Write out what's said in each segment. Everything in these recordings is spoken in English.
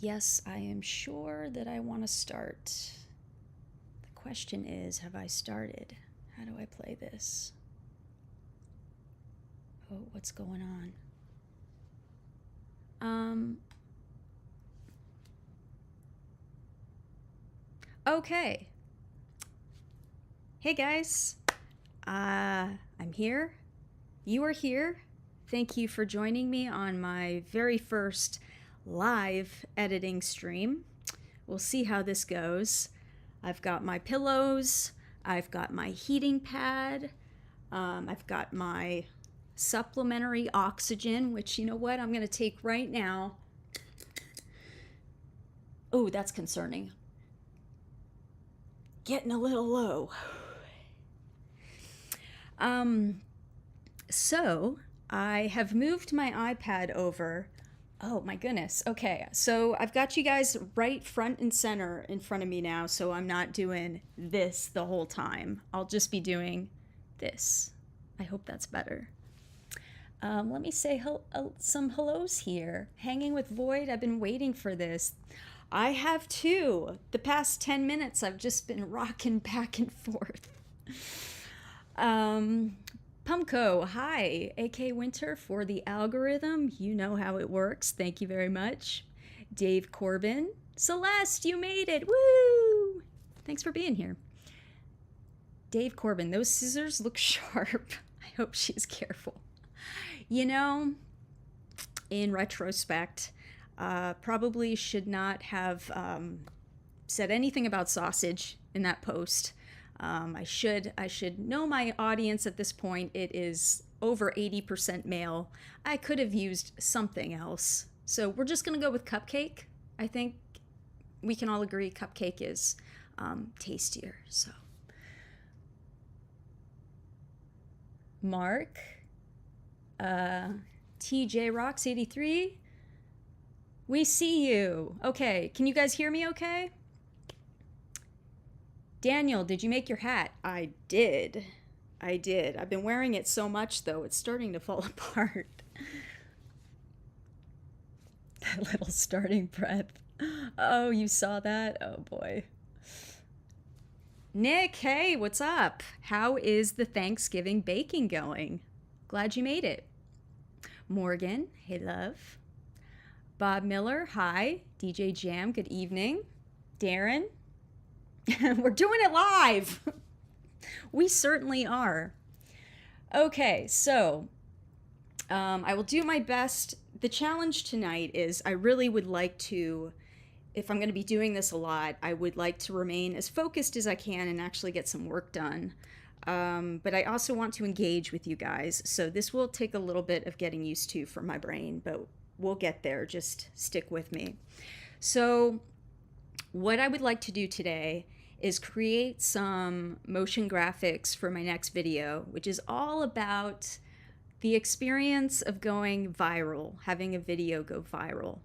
Yes, I am sure that I want to start. The question is, have I started? How do I play this? Oh, what's going on? Okay. Hey guys. I'm here. You are here. Thank you for joining me on my very first live editing stream. We'll see how this goes. I've got my pillows. I've got my heating pad. I've got my supplementary oxygen, which, you know what, I'm going to take right now. Oh, that's concerning. Getting a little low. So I have moved my iPad over. Oh my goodness. Okay, so I've got you guys right front and center in front of me now, so I'm not doing this the whole time. I'll just be doing this. I hope that's better. Let me say some hellos here. Hanging with Void, I've been waiting for this. I have too. The past 10 minutes, I've just been rocking back and forth. Pumco, hi. AK Winter for the algorithm. You know how it works. Thank you very much. Dave Corbin. Celeste, you made it. Woo! Thanks for being here. Dave Corbin, those scissors look sharp. I hope she's careful. You know, in retrospect, probably should not have said anything about sausage in that post. I should know my audience at this point. It is over 80% male. I could have used something else. So we're just going to go with cupcake. I think we can all agree cupcake is tastier. So, Mark, TJ Rocks 83. We see you. Okay, can you guys hear me okay? Daniel, did you make your hat? I did. I've been wearing it so much, though, it's starting to fall apart. That little starting breath. Oh, you saw that? Oh, boy. Nick, hey, what's up? How is the Thanksgiving baking going? Glad you made it. Morgan, hey, love. Bob Miller, hi. DJ Jam, good evening. Darren, we're doing it live. We certainly are. Okay, so I will do my best. The challenge tonight is I really would like to, if I'm going to be doing this a lot, I would like to remain as focused as I can and actually get some work done. But I also want to engage with you guys. So this will take a little bit of getting used to for my brain, but we'll get there. Just stick with me. So what I would like to do today is create some motion graphics for my next video, which is all about the experience of going viral, having a video go viral.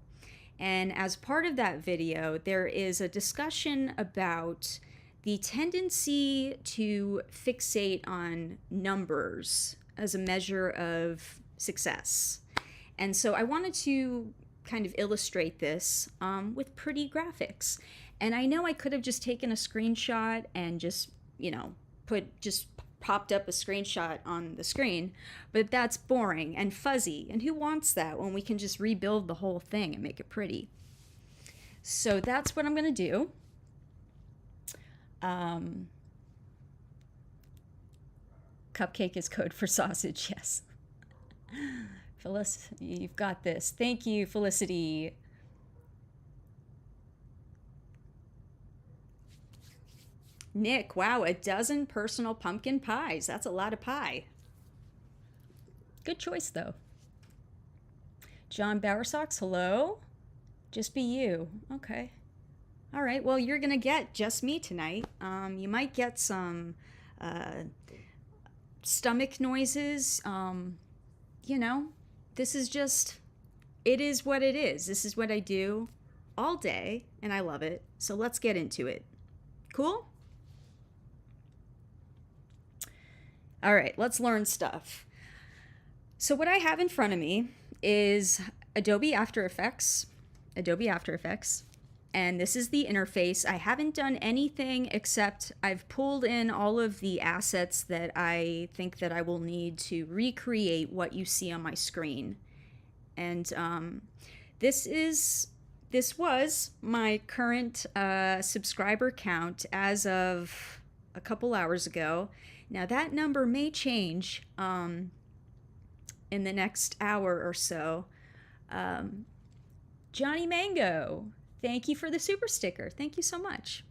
And as part of that video, there is a discussion about the tendency to fixate on numbers as a measure of success. And so I wanted to kind of illustrate this with pretty graphics. And I know I could have just taken a screenshot and just, popped up a screenshot on the screen, but that's boring and fuzzy. And who wants that when we can just rebuild the whole thing and make it pretty? So that's what I'm going to do. Cupcake is code for sausage, yes. Felicity, you've got this. Thank you, Felicity. Nick, wow, 12 personal pumpkin pies. That's a lot of pie. Good choice, though. John Bowersocks, hello. Just be you. Okay. All right, well, you're going to get just me tonight. You might get some stomach noises. This is just, it is what it is. This is what I do all day, and I love it. So let's get into it. Cool? All right, let's learn stuff. So what I have in front of me is Adobe After Effects. Adobe After Effects. And this is the interface. I haven't done anything except I've pulled in all of the assets that I think that I will need to recreate what you see on my screen. And this was my current subscriber count as of a couple hours ago. Now that number may change in the next hour or so. Johnny Mango, thank you for the super sticker. Thank you so much.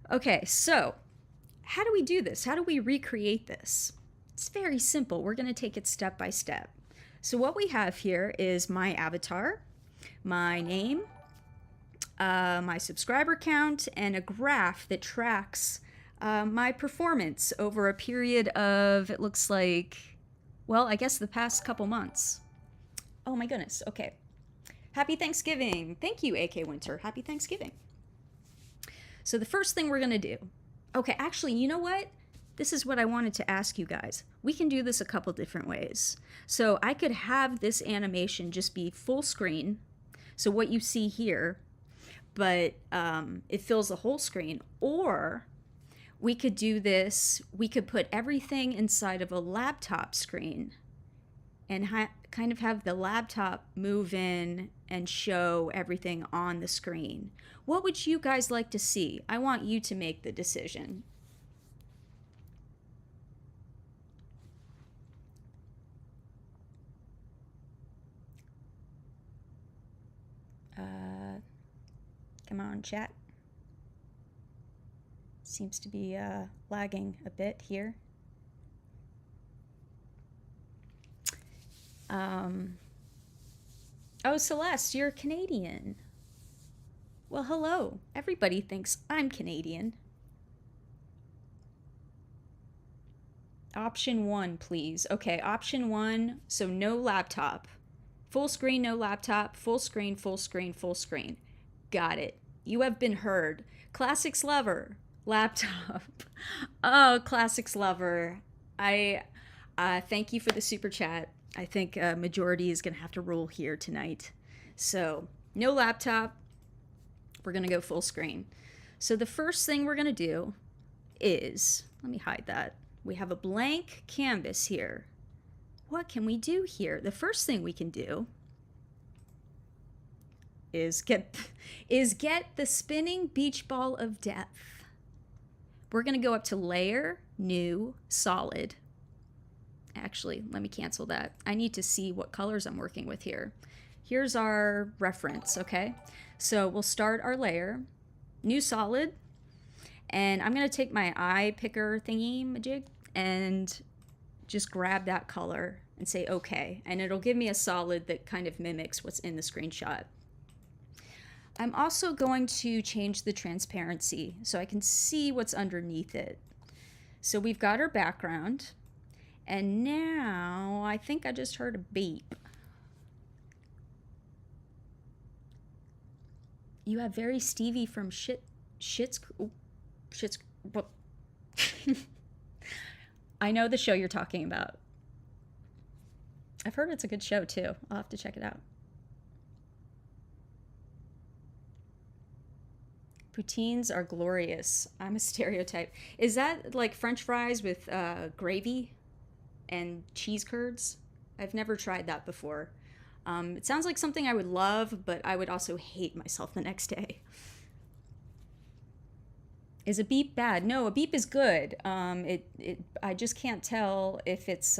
Okay, so how do we do this? How do we recreate this? It's very simple. We're going to take it step by step. So what we have here is my avatar, my name, my subscriber count, and a graph that tracks my performance over a period of, it looks like, well, I guess the past couple months. Oh my goodness, okay. Happy Thanksgiving. Thank you, AK Winter. Happy Thanksgiving. So the first thing we're gonna do, okay, actually, you know what? This is what I wanted to ask you guys. We can do this a couple different ways. So I could have this animation just be full screen, so what you see here, but it fills the whole screen. Or we could do this, we could put everything inside of a laptop screen and kind of have the laptop move in and show everything on the screen. What would you guys like to see? I want you to make the decision. Come on, chat. Seems to be lagging a bit here. Oh, Celeste, you're Canadian. Well, hello. Everybody thinks I'm Canadian. Option 1, please. Okay, option 1, so no laptop. Full screen, no laptop. Full screen, full screen, full screen. Got it. You have been heard. Classics lover. Laptop. Oh, classics lover. I thank you for the super chat. I think majority is going to have to rule here tonight. So no laptop. We're going to go full screen. So the first thing we're going to do is, let me hide that. We have a blank canvas here. What can we do here? The first thing we can do is get the spinning beach ball of death. We're going to go up to layer, new, solid. Actually, let me cancel that. I need to see what colors I'm working with here. Here's our reference, okay? So we'll start our layer, new solid, and I'm going to take my eye picker thingy majig and just grab that color and say okay, and it'll give me a solid that kind of mimics what's in the screenshot. I'm also going to change the transparency so I can see what's underneath it. So we've got our background, and now I think I just heard a beep. You have very Stevie from Shit's. I know the show you're talking about. I've heard it's a good show too. I'll have to check it out. Poutines are glorious. I'm a stereotype. Is that like French fries with gravy and cheese curds? I've never tried that before. It sounds like something I would love, but I would also hate myself the next day. Is a beep bad? No, a beep is good. I just can't tell if it's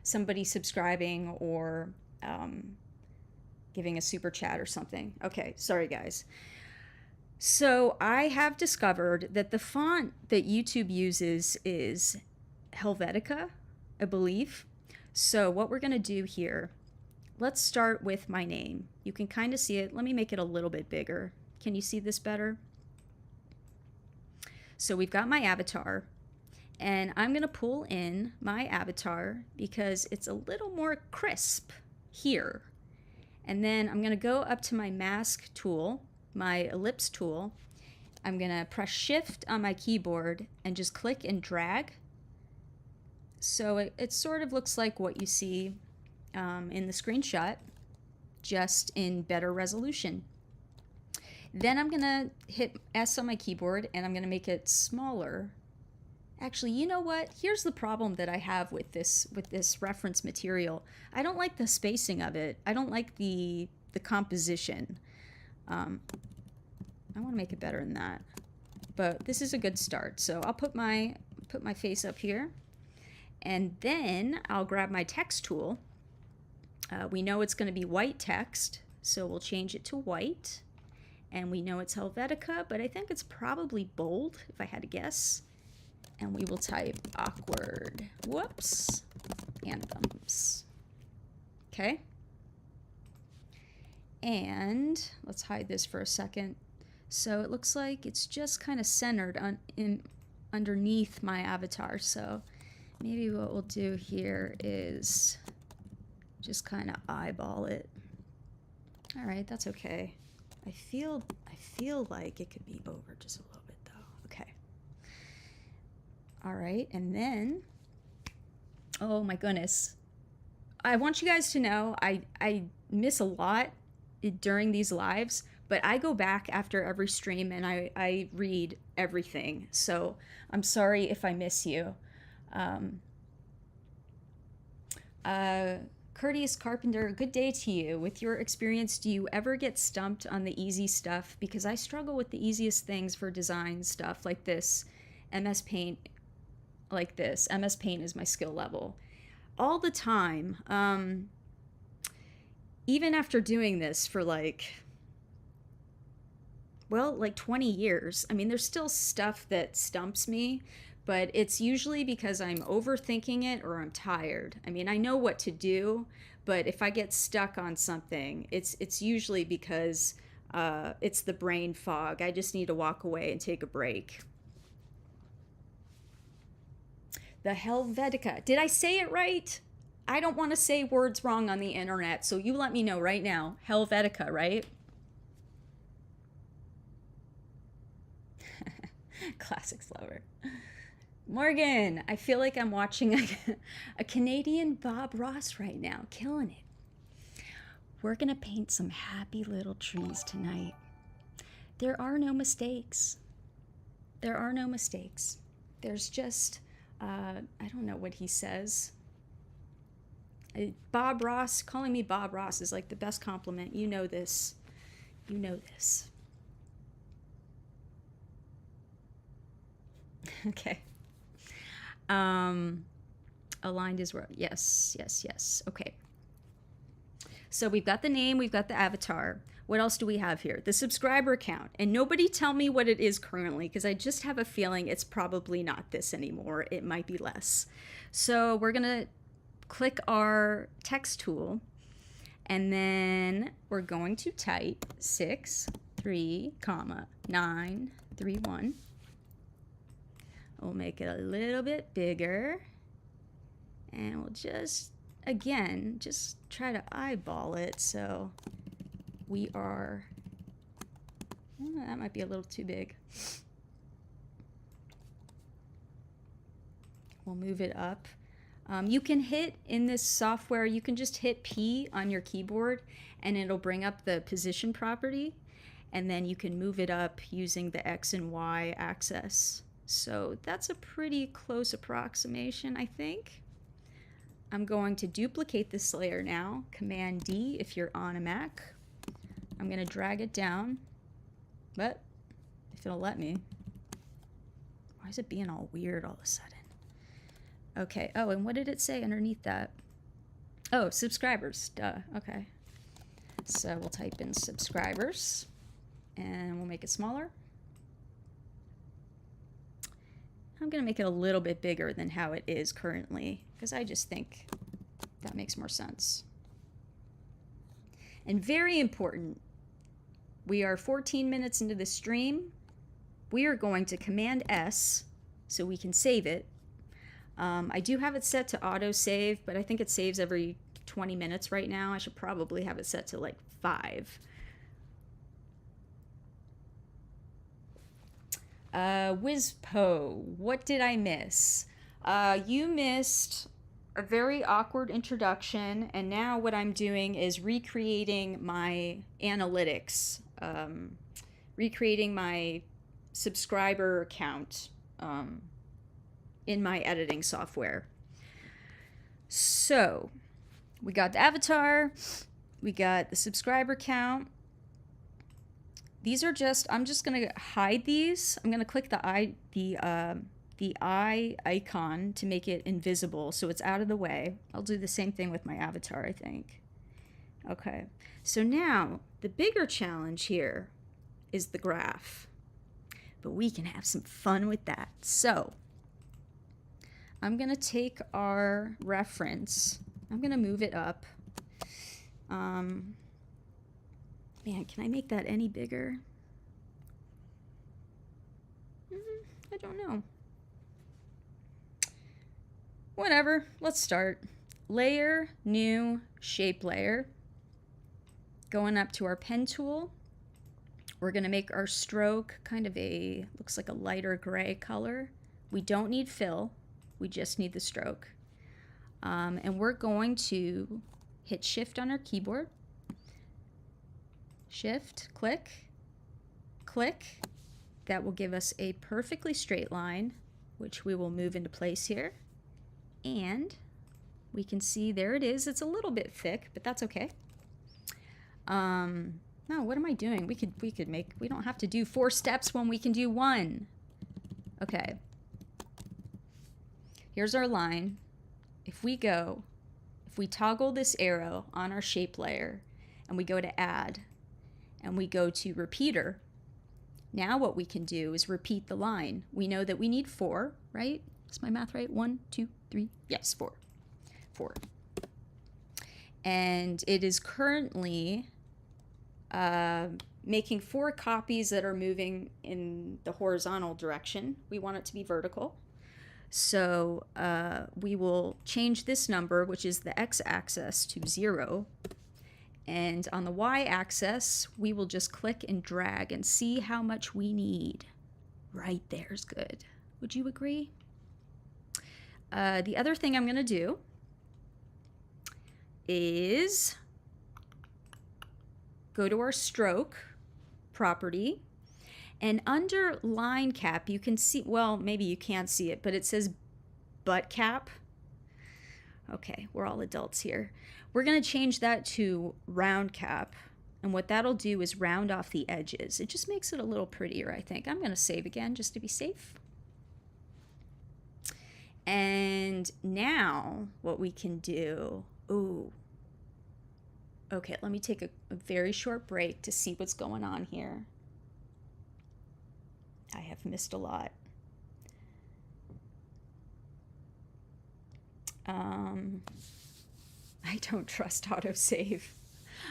somebody subscribing or giving a super chat or something. Okay, sorry guys. So I have discovered that the font that YouTube uses is Helvetica, I believe. So what we're gonna do here, let's start with my name. You can kind of see it. Let me make it a little bit bigger. Can you see this better? So we've got my avatar, and I'm gonna pull in my avatar because it's a little more crisp here. And then I'm gonna go up to my mask tool, my ellipse tool. I'm gonna press shift on my keyboard and just click and drag. So it sort of looks like what you see in the screenshot, just in better resolution. Then I'm gonna hit S on my keyboard and I'm gonna make it smaller. Actually, you know what? Here's the problem that I have with this reference material. I don't like the spacing of it. I don't like the composition. I want to make it better than that. But this is a good start. So I'll put my face up here, and then I'll grab my text tool. We know it's going to be white text, so we'll change it to white. And we know it's Helvetica, but I think it's probably bold if I had to guess. And we will type awkward, anthems. Okay. And let's hide this for a second. So it looks like it's just kind of centered underneath my avatar. So maybe what we'll do here is just kind of eyeball it. All right, that's okay. I feel like it could be over just a little bit though. Okay. All right, and then, oh my goodness. I want you guys to know I miss a lot during these lives, but I go back after every stream and I read everything. So I'm sorry if I miss you. Courteous Carpenter, good day to you. With your experience, do you ever get stumped on the easy stuff? Because I struggle with the easiest things for design stuff like this. MS Paint, like this. MS Paint is my skill level. All the time. Even after doing this for like 20 years. I mean, there's still stuff that stumps me, but it's usually because I'm overthinking it or I'm tired. I mean, I know what to do, but if I get stuck on something, it's usually because it's the brain fog. I just need to walk away and take a break. The Helvetica. Did I say it right? I don't want to say words wrong on the internet, so you let me know right now. Helvetica, right? Classics lover. Morgan, I feel like I'm watching a Canadian Bob Ross right now, killing it. We're gonna paint some happy little trees tonight. There are no mistakes. There are no mistakes. There's just, I don't know what he says. Bob Ross, calling me Bob Ross is like the best compliment. You know this. You know this. Okay. Aligned is where, yes. Okay. So we've got the name, we've got the avatar. What else do we have here? The subscriber count. And nobody tell me what it is currently, because I just have a feeling it's probably not this anymore. It might be less. So we're gonna click our text tool, and then we're going to type 63,931. We'll make it a little bit bigger, and we'll just, again, just try to eyeball it. So we are, that might be a little too big. We'll move it up. You can hit, in this software, you can just hit P on your keyboard and it'll bring up the position property, and then you can move it up using the X and Y axis. So that's a pretty close approximation, I think. I'm going to duplicate this layer now, Command D if you're on a Mac. I'm going to drag it down, but if it'll let me. Why is it being all weird all of a sudden? Okay, oh, and what did it say underneath that? Oh, subscribers, duh, okay. So we'll type in subscribers, and we'll make it smaller. I'm gonna make it a little bit bigger than how it is currently, because I just think that makes more sense. And very important, we are 14 minutes into the stream. We are going to Command S so we can save it. I do have it set to auto save, but I think it saves every 20 minutes right now. I should probably have it set to like 5. Wizpo, what did I miss? You missed a very awkward introduction, and now what I'm doing is recreating my analytics, recreating my subscriber count in my editing software. So we got the avatar, we got the subscriber count. These are just, I'm just gonna hide these. I'm gonna click the eye icon to make it invisible so it's out of the way. I'll do the same thing with my avatar, I think. Okay, so now the bigger challenge here is the graph, but we can have some fun with that. So I'm gonna take our reference, I'm gonna move it up. Man, can I make that any bigger? I don't know. Whatever, let's start. Layer, new, shape layer. Going up to our pen tool. We're gonna make our stroke kind of a, looks like a lighter gray color. We don't need fill, we just need the stroke. And we're going to hit Shift on our keyboard. Shift, click, click. That will give us a perfectly straight line, which we will move into place here. And we can see there it is. It's a little bit thick, but that's okay. No, what am I doing? We could make, we don't have to do 4 steps when we can do 1. Okay. Here's our line. If we toggle this arrow on our shape layer and we go to add and we go to repeater, now what we can do is repeat the line. We know that we need 4, right? Is my math right? 1, 2, 3, yes, 4. 4. And it is currently making 4 copies that are moving in the horizontal direction. We want it to be vertical. So we will change this number, which is the x-axis, to 0. And on the y-axis, we will just click and drag and see how much we need. Right there's good. Would you agree? The other thing I'm going to do is go to our stroke property, and under line cap you can see, well, maybe you can't see it, but it says butt cap. Okay, we're all adults here. We're going to change that to round cap, and what that'll do is round off the edges. It just makes it a little prettier, I think. I'm going to save again just to be safe. And now what we can do, ooh, okay, let me take a very short break to see what's going on here. I have missed a lot. I don't trust autosave.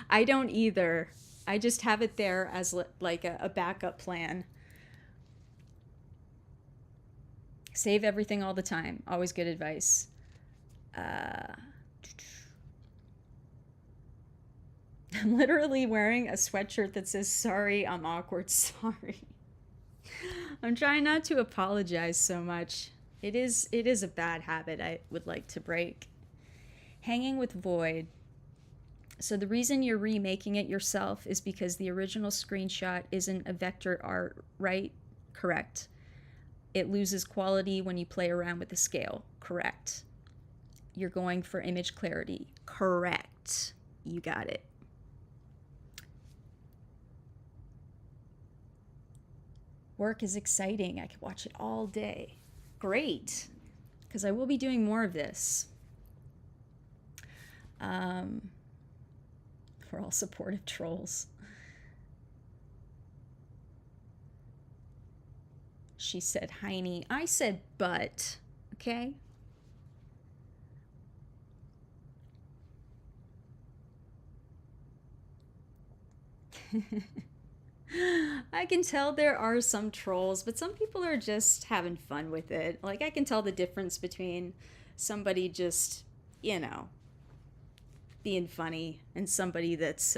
I don't either. I just have it there as like a backup plan. Save everything all the time. Always good advice. I'm literally wearing a sweatshirt that says, "Sorry, I'm awkward, sorry." I'm trying not to apologize so much. It is a bad habit I would like to break. Hanging with void. So the reason you're remaking it yourself is because the original screenshot isn't a vector art, right? Correct. It loses quality when you play around with the scale. Correct. You're going for image clarity. Correct. You got it. Work is exciting. I could watch it all day. Great, because I will be doing more of this. We're all supportive trolls. She said Heine. I said but, okay? I can tell there are some trolls, but some people are just having fun with it. Like, I can tell the difference between somebody just, you know, being funny and somebody that's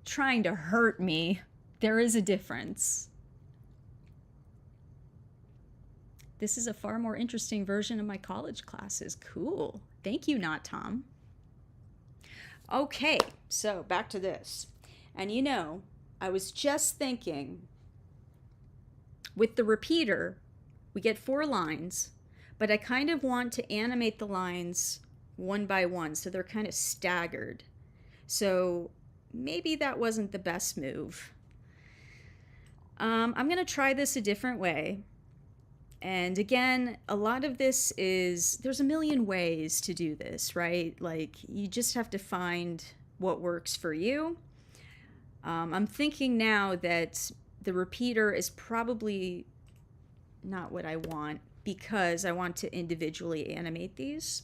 trying to hurt me. There is a difference. This is a far more interesting version of my college classes. Cool. Thank you, Not Tom. Okay, so back to this. And you know, I was just thinking, with the repeater, we get 4 lines, but I kind of want to animate the lines one by one, so they're kind of staggered. So maybe that wasn't the best move. I'm going to try this a different way. And again, a lot of this is, there's a million ways to do this, right? Like, you just have to find what works for you. I'm thinking now that the repeater is probably not what I want, because I want to individually animate these.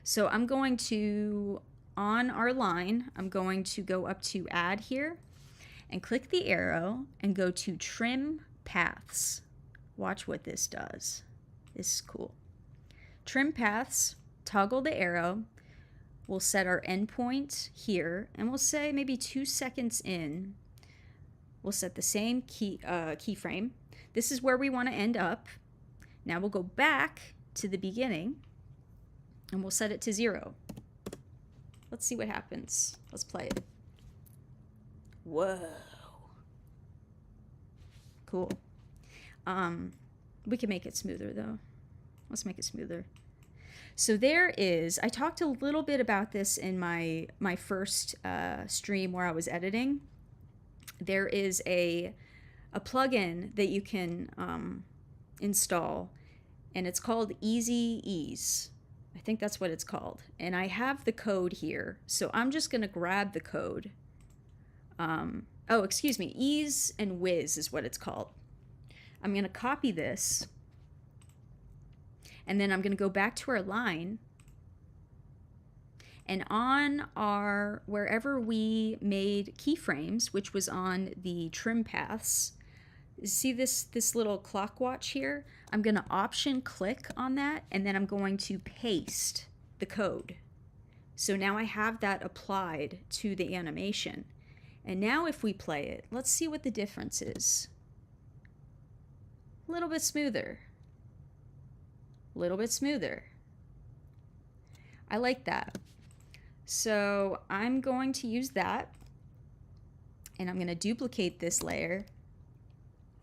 So I'm going to, on our line, I'm going to go up to Add here and click the arrow and go to Trim Paths. Watch what this does. This is cool. Trim Paths, toggle the arrow. We'll set our endpoint here, and we'll say maybe 2 seconds in. We'll set the same keyframe. This is where we want to end up. Now we'll go back to the beginning, and we'll set it to 0. Let's see what happens. Let's play it. Whoa. Cool. We can make it smoother though. Let's make it smoother. So there is, I talked a little bit about this in my first stream where I was editing. There is a plugin that you can install, and it's called Easy Ease. I think that's what it's called. And I have the code here, so I'm just gonna grab the code. Oh, excuse me, Ease and Whiz is what it's called. I'm gonna copy this, and then I'm gonna go back to our line, and on our, wherever we made keyframes, which was on the trim paths, see this little clock watch here? I'm gonna option click on that, and then I'm going to paste the code. So now I have that applied to the animation. And now if we play it, let's see what the difference is. A little bit smoother. A little bit smoother. I like that. So I'm going to use that, and I'm going to duplicate this layer,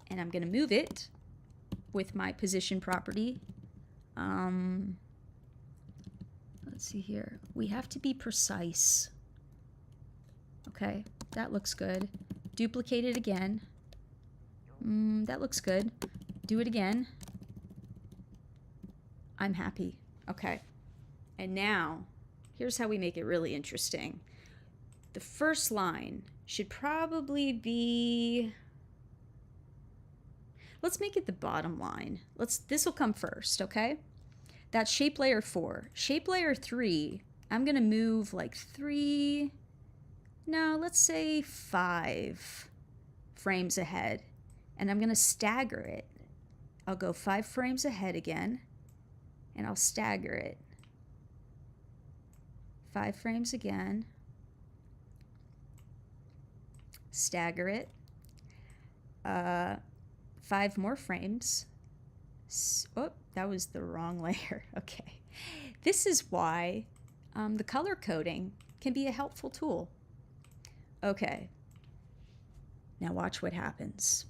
and I'm going to move it with my position property. Let's see here. We have to be precise. Okay, that looks good. Duplicate it again. That looks good. Do it again. I'm happy. Okay. And now, here's how we make it really interesting. The first line should probably be, let's make it the bottom line. This will come first, okay? That's shape layer 4. Shape layer 3, I'm gonna move like 3, no, let's say 5 frames ahead. And I'm gonna stagger it. I'll go 5 frames ahead again, and I'll stagger it. 5 frames again. Stagger it. 5 more frames. Oh, that was the wrong layer. Okay. This is why the color coding can be a helpful tool. Okay. Now watch what happens.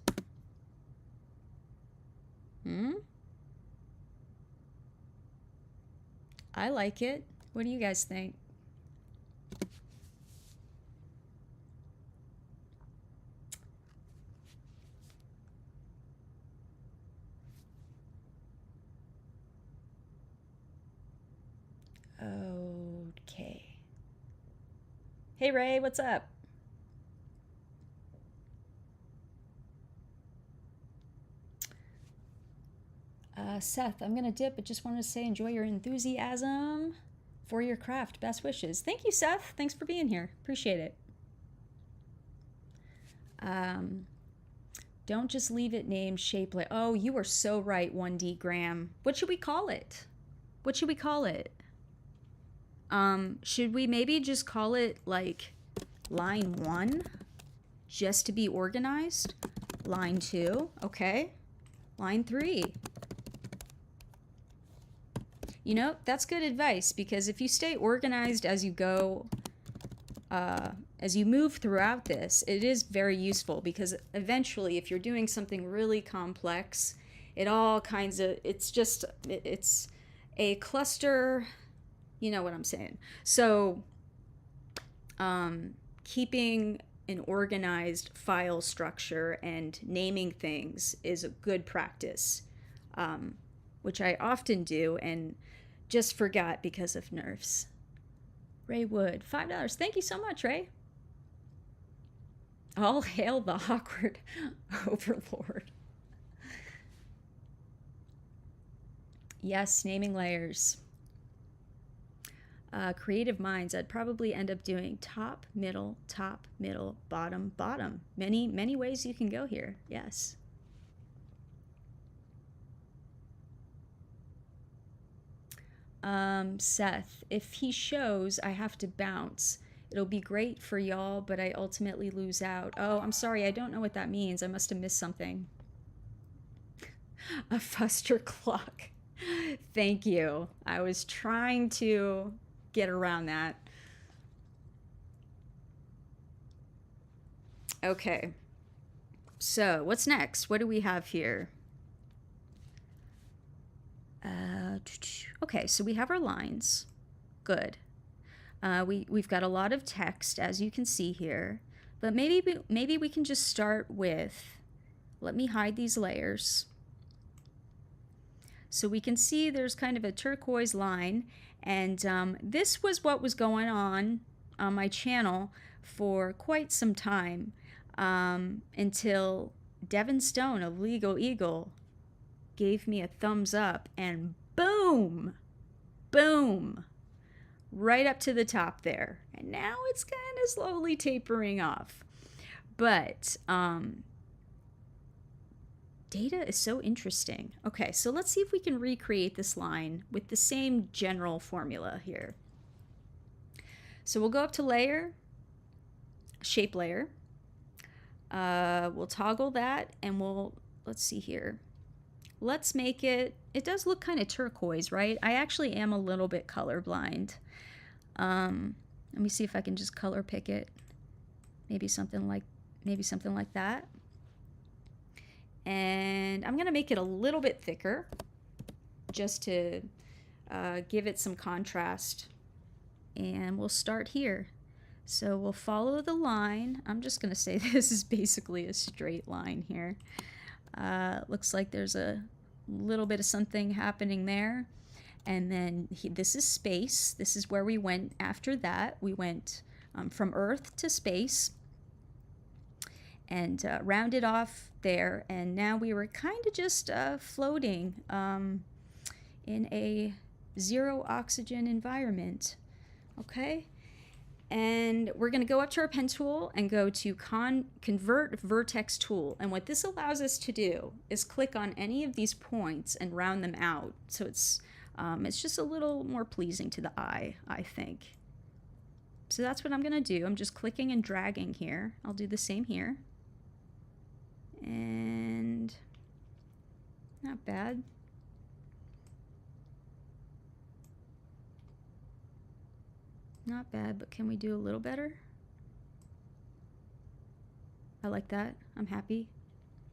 I like it. What do you guys think? Okay. Hey Ray, what's up? Seth, I'm gonna dip, but just wanted to say enjoy your enthusiasm for your craft. Best wishes. Thank you, Seth. Thanks for being here. Appreciate it. Don't just leave it named shape layer. Oh, you are so right, 1D Graham. What should we call it? What should we call it? Should we maybe just call it like line 1, just to be organized? Line 2, okay. Line 3. You know, that's good advice, because if you stay organized as you go, as you move throughout this, it is very useful, because eventually if you're doing something really complex, it all kinds of, it's a cluster, you know what I'm saying. So keeping an organized file structure and naming things is a good practice, which I often do and just forgot because of nerves. Ray Wood, $5. Thank you so much, Ray. All hail the awkward overlord. Yes, naming layers. Creative minds, I'd probably end up doing top, middle, bottom, bottom. Many ways you can go here. Yes. Seth, if he shows I have to bounce, it'll be great for y'all, but I ultimately lose out. Oh, I'm sorry, I don't know what that means. I must have missed something. A Fuster clock. Thank you. I was trying to get around that. Okay. So, what's next? What do we have here? Okay, so we have our lines. Good. We've got a lot of text, as you can see here, but maybe we can just start with, let me hide these layers. So we can see there's kind of a turquoise line, and this was what was going on my channel for quite some time, until Devin Stone of Legal Eagle gave me a thumbs up, and boom, boom, right up to the top there. And now it's kind of slowly tapering off. But data is so interesting. Okay, so let's see if we can recreate this line with the same general formula here. So we'll go up to layer, shape layer. We'll toggle that, and let's see here. Let's make it does look kind of turquoise, right? I actually am a little bit colorblind. Let me see if I can just color pick it. Maybe something like that. And I'm gonna make it a little bit thicker, just to give it some contrast. And we'll start here. So we'll follow the line. I'm just gonna say this is basically a straight line here. Looks like there's a little bit of something happening there. And then this is space. This is where we went after that. We went from Earth to space and rounded off there. And now we were kind of just floating in a zero oxygen environment. Okay? And we're going to go up to our pen tool and go to convert vertex tool. And what this allows us to do is click on any of these points and round them out. So it's just a little more pleasing to the eye, I think. So that's what I'm going to do. I'm just clicking and dragging here. I'll do the same here. And not bad. Not bad, but can we do a little better? I like that. I'm happy.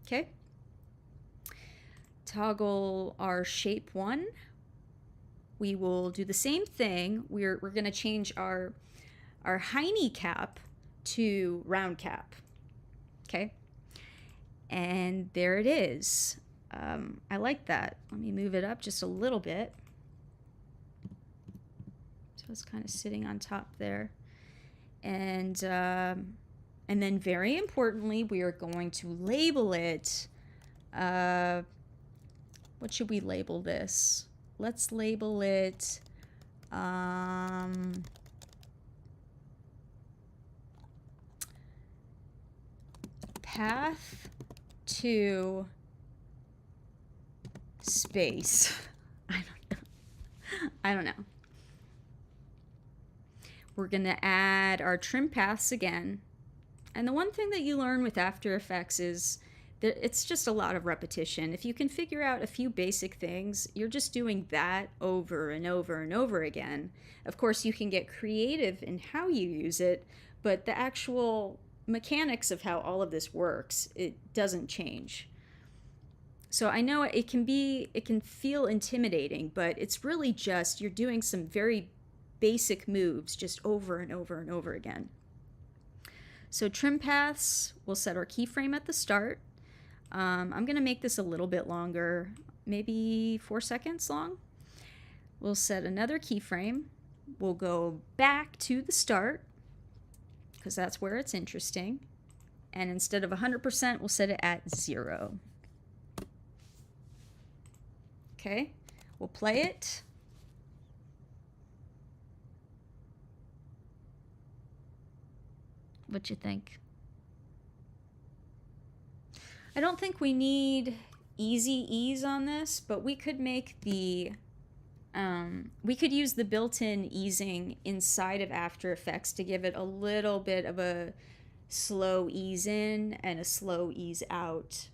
Okay. Toggle our shape 1. We will do the same thing. We're going to change our hiney cap to round cap. Okay. And there it is. I like that. Let me move it up just a little bit. So it's kind of sitting on top there. And then very importantly, we are going to label it. What should we label this? Let's label it path to space. I don't know. We're going to add our trim paths again. And the one thing that you learn with After Effects is it's just a lot of repetition. If you can figure out a few basic things, you're just doing that over and over and over again. Of course, you can get creative in how you use it, but the actual mechanics of how all of this works, it doesn't change. So I know it can feel intimidating, but it's really just you're doing some very basic moves just over and over and over again. So trim paths, we'll set our keyframe at the start. I'm going to make this a little bit longer, maybe 4 seconds long. We'll set another keyframe. We'll go back to the start because that's where it's interesting. And instead of 100%, we'll set it at 0. Okay, we'll play it. What you think? I don't think we need easy ease on this, but we could make the we could use the built-in easing inside of After Effects to give it a little bit of a slow ease in and a slow ease out.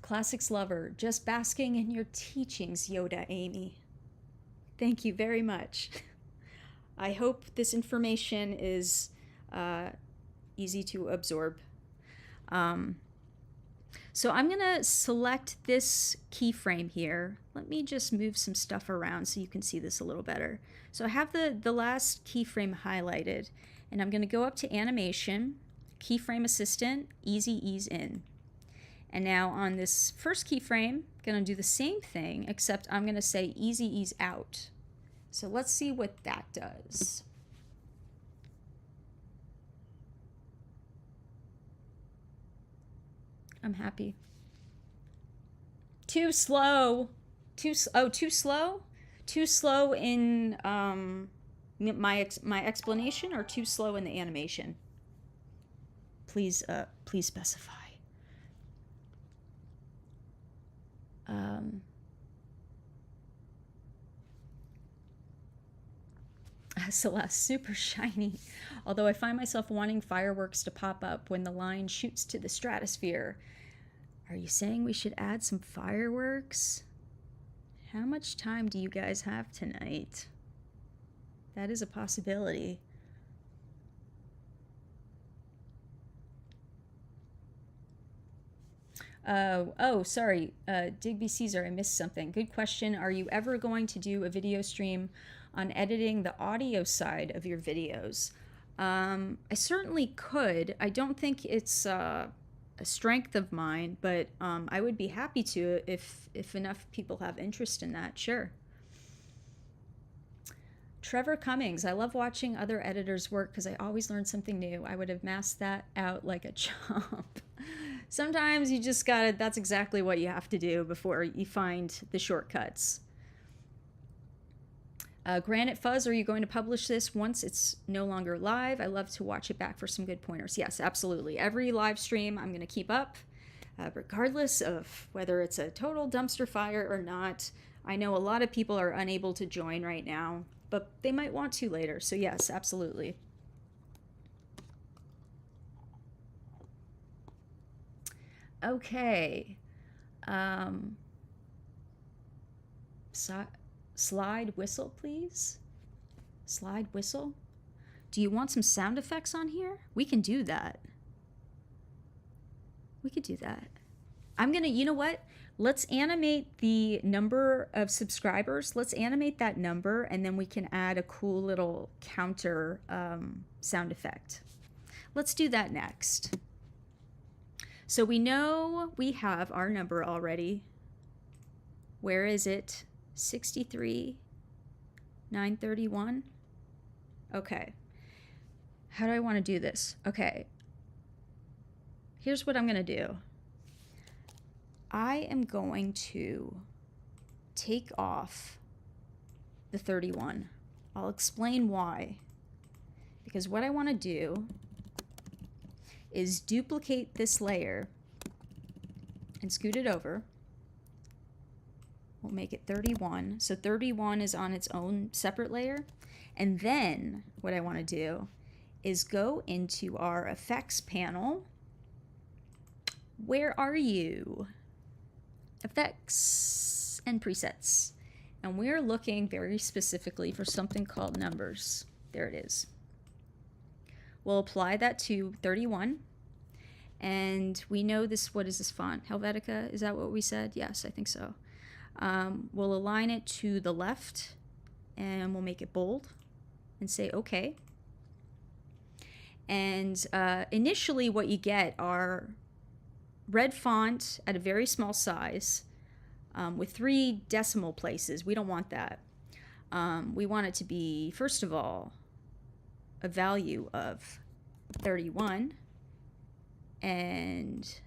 Classics lover, just basking in your teachings, Yoda Amy. Thank you very much. I hope this information is easy to absorb. So I'm gonna select this keyframe here. Let me just move some stuff around so you can see this a little better. So I have the last keyframe highlighted, and I'm gonna go up to Animation, Keyframe Assistant, Easy Ease In. And now on this first keyframe, I'm gonna do the same thing, except I'm gonna say Easy Ease Out. So let's see what that does. I'm happy. Too slow. Too slow? Too slow in my explanation, or too slow in the animation? Please specify. Celeste, super shiny. Although I find myself wanting fireworks to pop up when the line shoots to the stratosphere. Are you saying we should add some fireworks? How much time do you guys have tonight? That is a possibility. Oh, sorry, Digby Caesar, I missed something. Good question. Are you ever going to do a video stream on editing the audio side of your videos? I certainly could. I don't think it's a strength of mine, but I would be happy to if enough people have interest in that, sure. Trevor Cummings, I love watching other editors work because I always learn something new. I would have masked that out like a chump. Sometimes you just gotta, that's exactly what you have to do before you find the shortcuts. Granite Fuzz, are you going to publish this once it's no longer live? I love to watch it back for some good pointers. Yes, absolutely. Every live stream I'm going to keep up, regardless of whether it's a total dumpster fire or not. I know a lot of people are unable to join right now, but they might want to later. So yes, absolutely. Okay. Slide whistle, please. Slide whistle. Do you want some sound effects on here? We can do that. We could do that. I'm gonna, you know what? Let's animate the number of subscribers. Let's animate that number, and then we can add a cool little counter sound effect. Let's do that next. So we know we have our number already. Where is it? 63,931. Okay. How do I want to do this? Okay. Here's what I'm going to do. I am going to take off the 31. I'll explain why. Because what I want to do is duplicate this layer and scoot it over. We'll make it 31. So 31 is on its own separate layer. And then what I want to do is go into our effects panel. Where are you? Effects and presets. And we're looking very specifically for something called numbers. There it is. We'll apply that to 31. And we know this, what is this font? Helvetica, is that what we said? Yes, I think so. We'll align it to the left and we'll make it bold and say okay. And initially what you get are red font at a very small size with 3 decimal places. We don't want that. We want it to be, first of all, a value of 31 and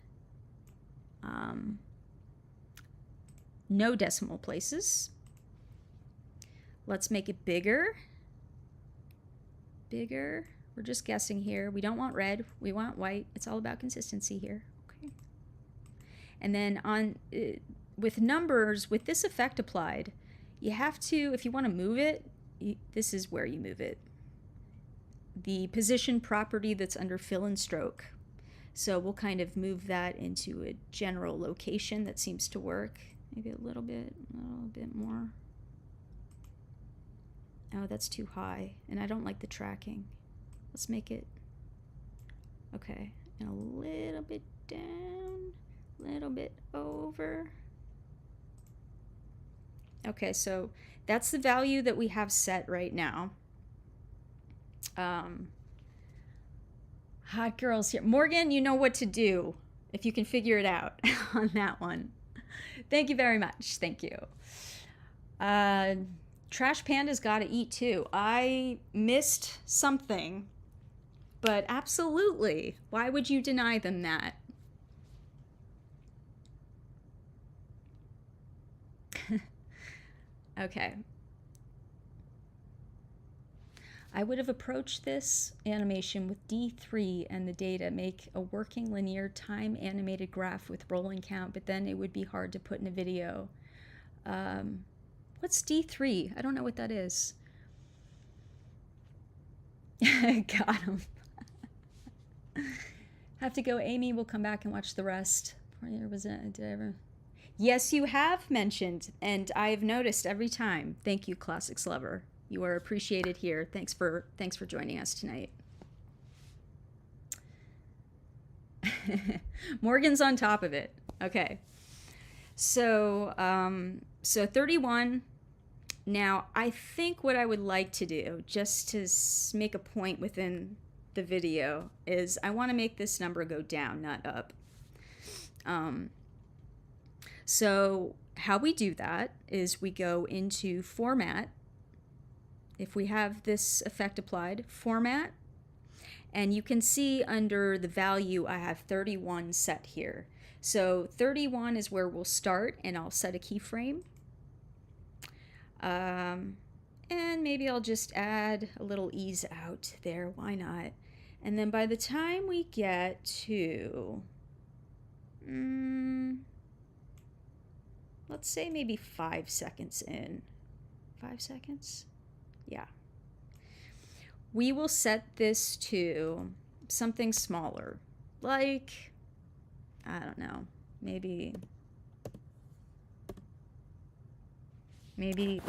no decimal places. Let's make it bigger. Bigger. We're just guessing here. We don't want red. We want white. It's all about consistency here. Okay. And then on with numbers, with this effect applied, you have to, if you want to move it, this is where you move it. The position property that's under fill and stroke. So we'll kind of move that into a general location that seems to work. Maybe a little bit more. Oh, that's too high, and I don't like the tracking. Let's make it, okay, and a little bit down, a little bit over. Okay, so that's the value that we have set right now. Hot girls here. Morgan, you know what to do if you can figure it out on that one. Thank you very much. Thank you. Trash Panda's got to eat too. I missed something, but absolutely. Why would you deny them that? Okay. I would have approached this animation with D3 and the data, make a working linear time animated graph with rolling count, but then it would be hard to put in a video. What's D3? I don't know what that is. Got him. Have to go. Amy, we'll come back and watch the rest. Did I ever? Yes, you have mentioned, and I've noticed every time. Thank you, Classics Lover. You are appreciated here. Thanks for joining us tonight. Morgan's on top of it. Okay. So 31. Now, I think what I would like to do, just to make a point within the video, is I want to make this number go down, not up. So how we do that is we go into Format. If we have this effect applied, Format, and you can see under the value I have 31 set here. So 31 is where we'll start, and I'll set a keyframe. And maybe I'll just add a little ease out there, why not? And then by the time we get to, let's say maybe 5 seconds in. 5 seconds? Yeah. We will set this to something smaller, like, I don't know, maybe, wait,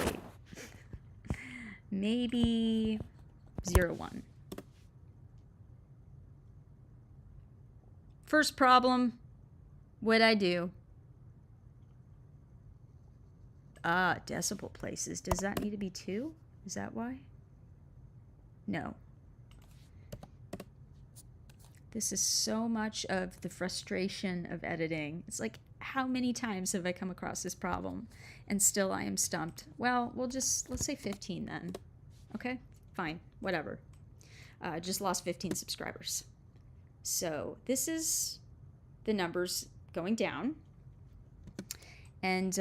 maybe 0.1. First problem, what'd I do? Decimal places. Does that need to be 2? Is that why? No. This is so much of the frustration of editing. It's like, how many times have I come across this problem and still I am stumped? Well, let's say 15 then. Okay, fine, whatever. Just lost 15 subscribers. So this is the numbers going down. And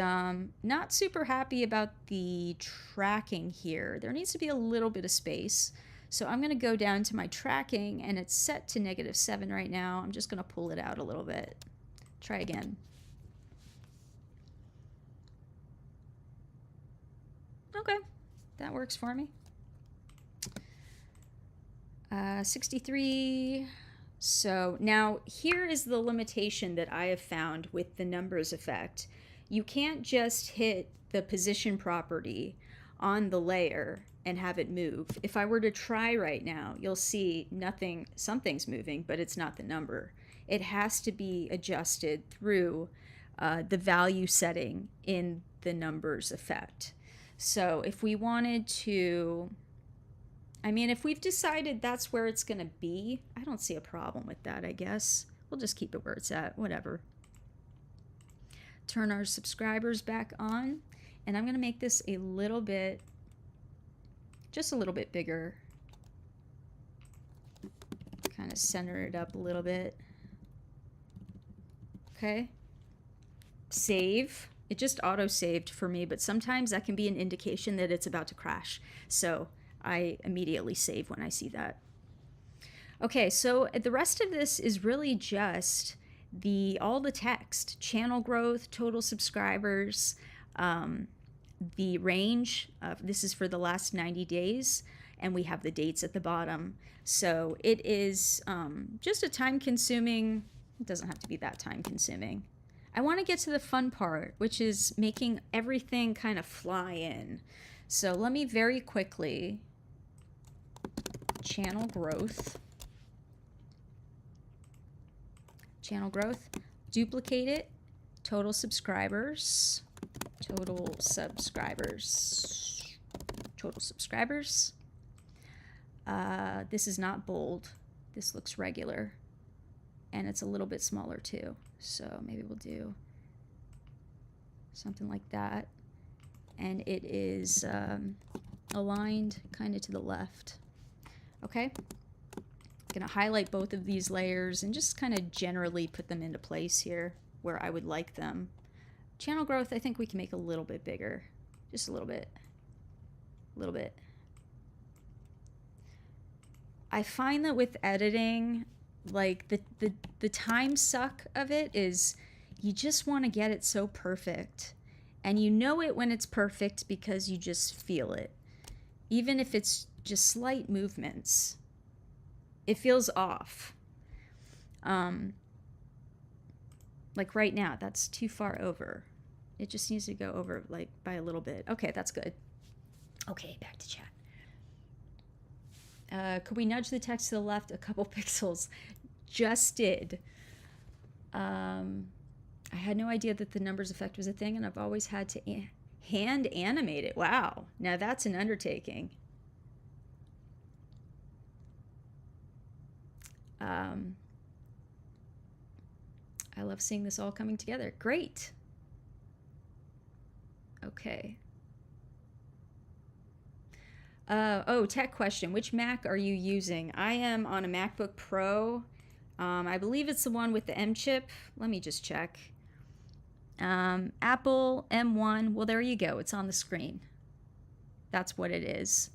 not super happy about the tracking here. There needs to be a little bit of space. So I'm going to go down to my tracking, and it's set to -7 right now. I'm just going to pull it out a little bit. Try again. Okay, that works for me. 63. So now here is the limitation that I have found with the numbers effect. You can't just hit the position property on the layer and have it move. If I were to try right now, you'll see something's moving, but it's not the number. It has to be adjusted through the value setting in the numbers effect. So if we wanted to, I mean, if we've decided that's where it's going to be, I don't see a problem with that, I guess. We'll just keep it where it's at, whatever. Turn our subscribers back on, and I'm going to make this a little bit, just a little bit bigger. Kind of center it up a little bit. Okay. Save. It just auto-saved for me, but sometimes that can be an indication that it's about to crash. So I immediately save when I see that. Okay, so the rest of this is really just all the text, channel growth, total subscribers, the range. This is for the last 90 days, and we have the dates at the bottom. So it is just a time-consuming. It doesn't have to be that time-consuming. I want to get to the fun part, which is making everything kind of fly in. So let me very quickly channel growth, duplicate it, total subscribers. This is not bold. This looks regular, and it's a little bit smaller too. So maybe we'll do something like that. And it is aligned kind of to the left. Okay. I'm gonna highlight both of these layers and just kind of generally put them into place here where I would like them. Channel growth, I think we can make a little bit bigger. Just a little bit. A little bit. I find that with editing, like the time suck of it is you just want to get it so perfect, and you know it when it's perfect because you just feel it, even if it's just slight movements. It feels off. Like right now, that's too far over. It just needs to go over like by a little bit. Okay, that's good. Okay, back to chat. Could we nudge the text to the left a couple pixels? Just did. I had no idea that the numbers effect was a thing, and I've always had to hand animate it. Wow, now that's an undertaking. I love seeing this all coming together. Great. Okay. Oh, tech question. Which Mac are you using? I am on a MacBook Pro. I believe it's the one with the M chip. Let me just check. Apple M1. Well, there you go. It's on the screen. That's what it is.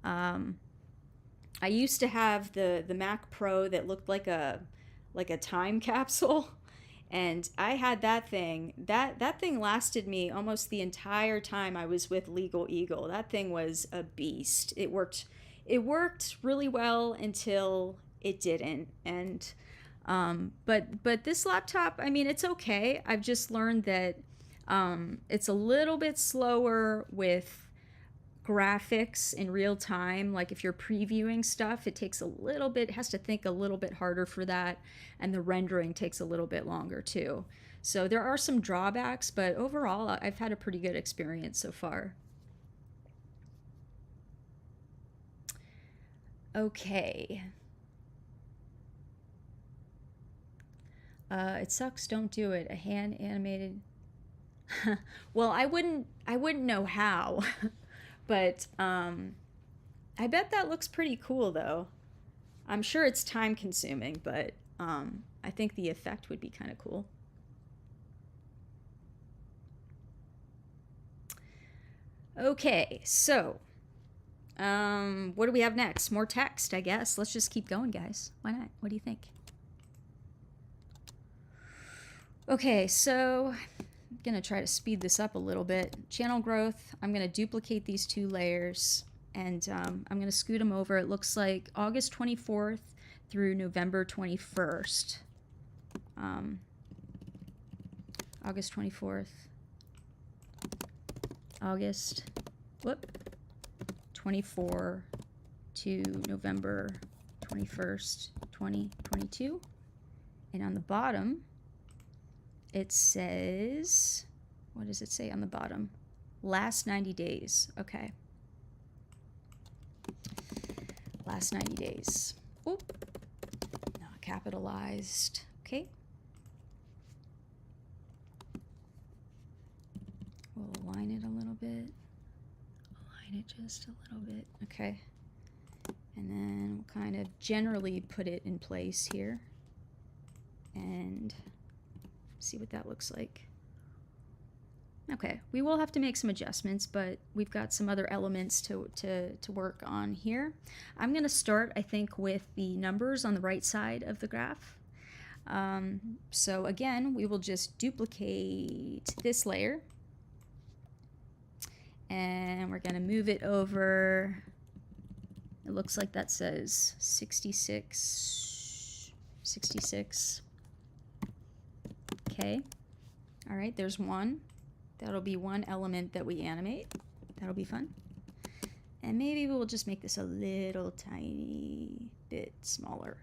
I used to have the Mac Pro that looked like a time capsule. And I had that thing. That thing lasted me almost the entire time I was with Legal Eagle. That thing was a beast. It worked really well until it didn't. And but this laptop, I mean, it's okay. I've just learned that it's a little bit slower with graphics in real time. Like if you're previewing stuff, it takes a little bit, has to think a little bit harder for that, and the rendering takes a little bit longer too. So there are some drawbacks, but overall I've had a pretty good experience so far. Okay. It sucks, don't do it. A hand animated. Well, I wouldn't know how. But I bet that looks pretty cool, though. I'm sure it's time consuming, but I think the effect would be kind of cool. Okay, so what do we have next? More text, I guess. Let's just keep going, guys. Why not? What do you think? Okay, so I'm gonna try to speed this up a little bit. Channel growth, I'm gonna duplicate these two layers, and I'm going to scoot them over. It looks like August 24th through November 21st. August 24th, August, 24 to November 21st, 2022. And on the bottom, it says, what does it say on the bottom? Last 90 days. Okay. Last 90 days. Oop. Not capitalized. Okay. We'll align it a little bit. Align it just a little bit. Okay. And then we'll kind of generally put it in place here. And see what that looks like. Okay, we will have to make some adjustments, but we've got some other elements to work on here. I'm going to start, I think, with the numbers on the right side of the graph. So again, we will just duplicate this layer, and we're going to move it over. It looks like that says 66. Okay. All right, there's one. That'll be one element that we animate. That'll be fun. And maybe we'll just make this a little tiny bit smaller.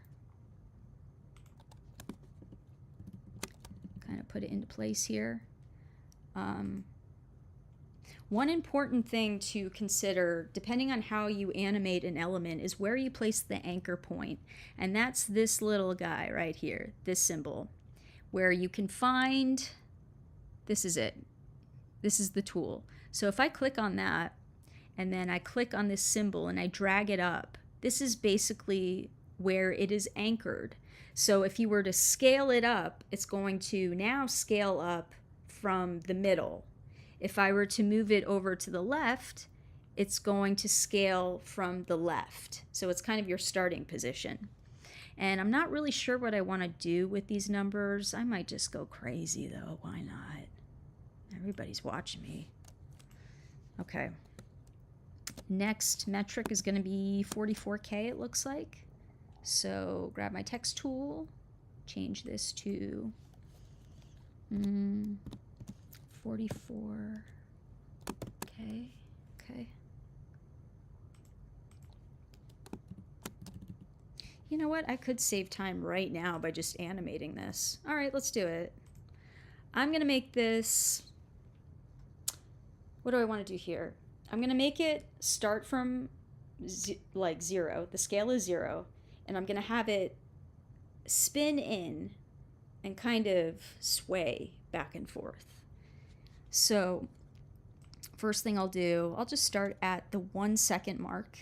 Kind of put it into place here. One important thing to consider, depending on how you animate an element, is where you place the anchor point. And that's this little guy right here, this symbol, where you can find, this is it. This is the tool. So if I click on that, and then I click on this symbol and I drag it up, this is basically where it is anchored. So if you were to scale it up, it's going to now scale up from the middle. If I were to move it over to the left, it's going to scale from the left. So it's kind of your starting position. And I'm not really sure what I want to do with these numbers. I might just go crazy though. Why not? Everybody's watching me. Okay. Next metric is going to be 44K, it looks like. So grab my text tool, change this to 44K. Okay. You know what? I could save time right now by just animating this. All right, let's do it. I'm going to make this... What do I want to do here? I'm going to make it start from like 0. The scale is 0. And I'm going to have it spin in and kind of sway back and forth. So first thing I'll do, I'll just start at the 1 second mark.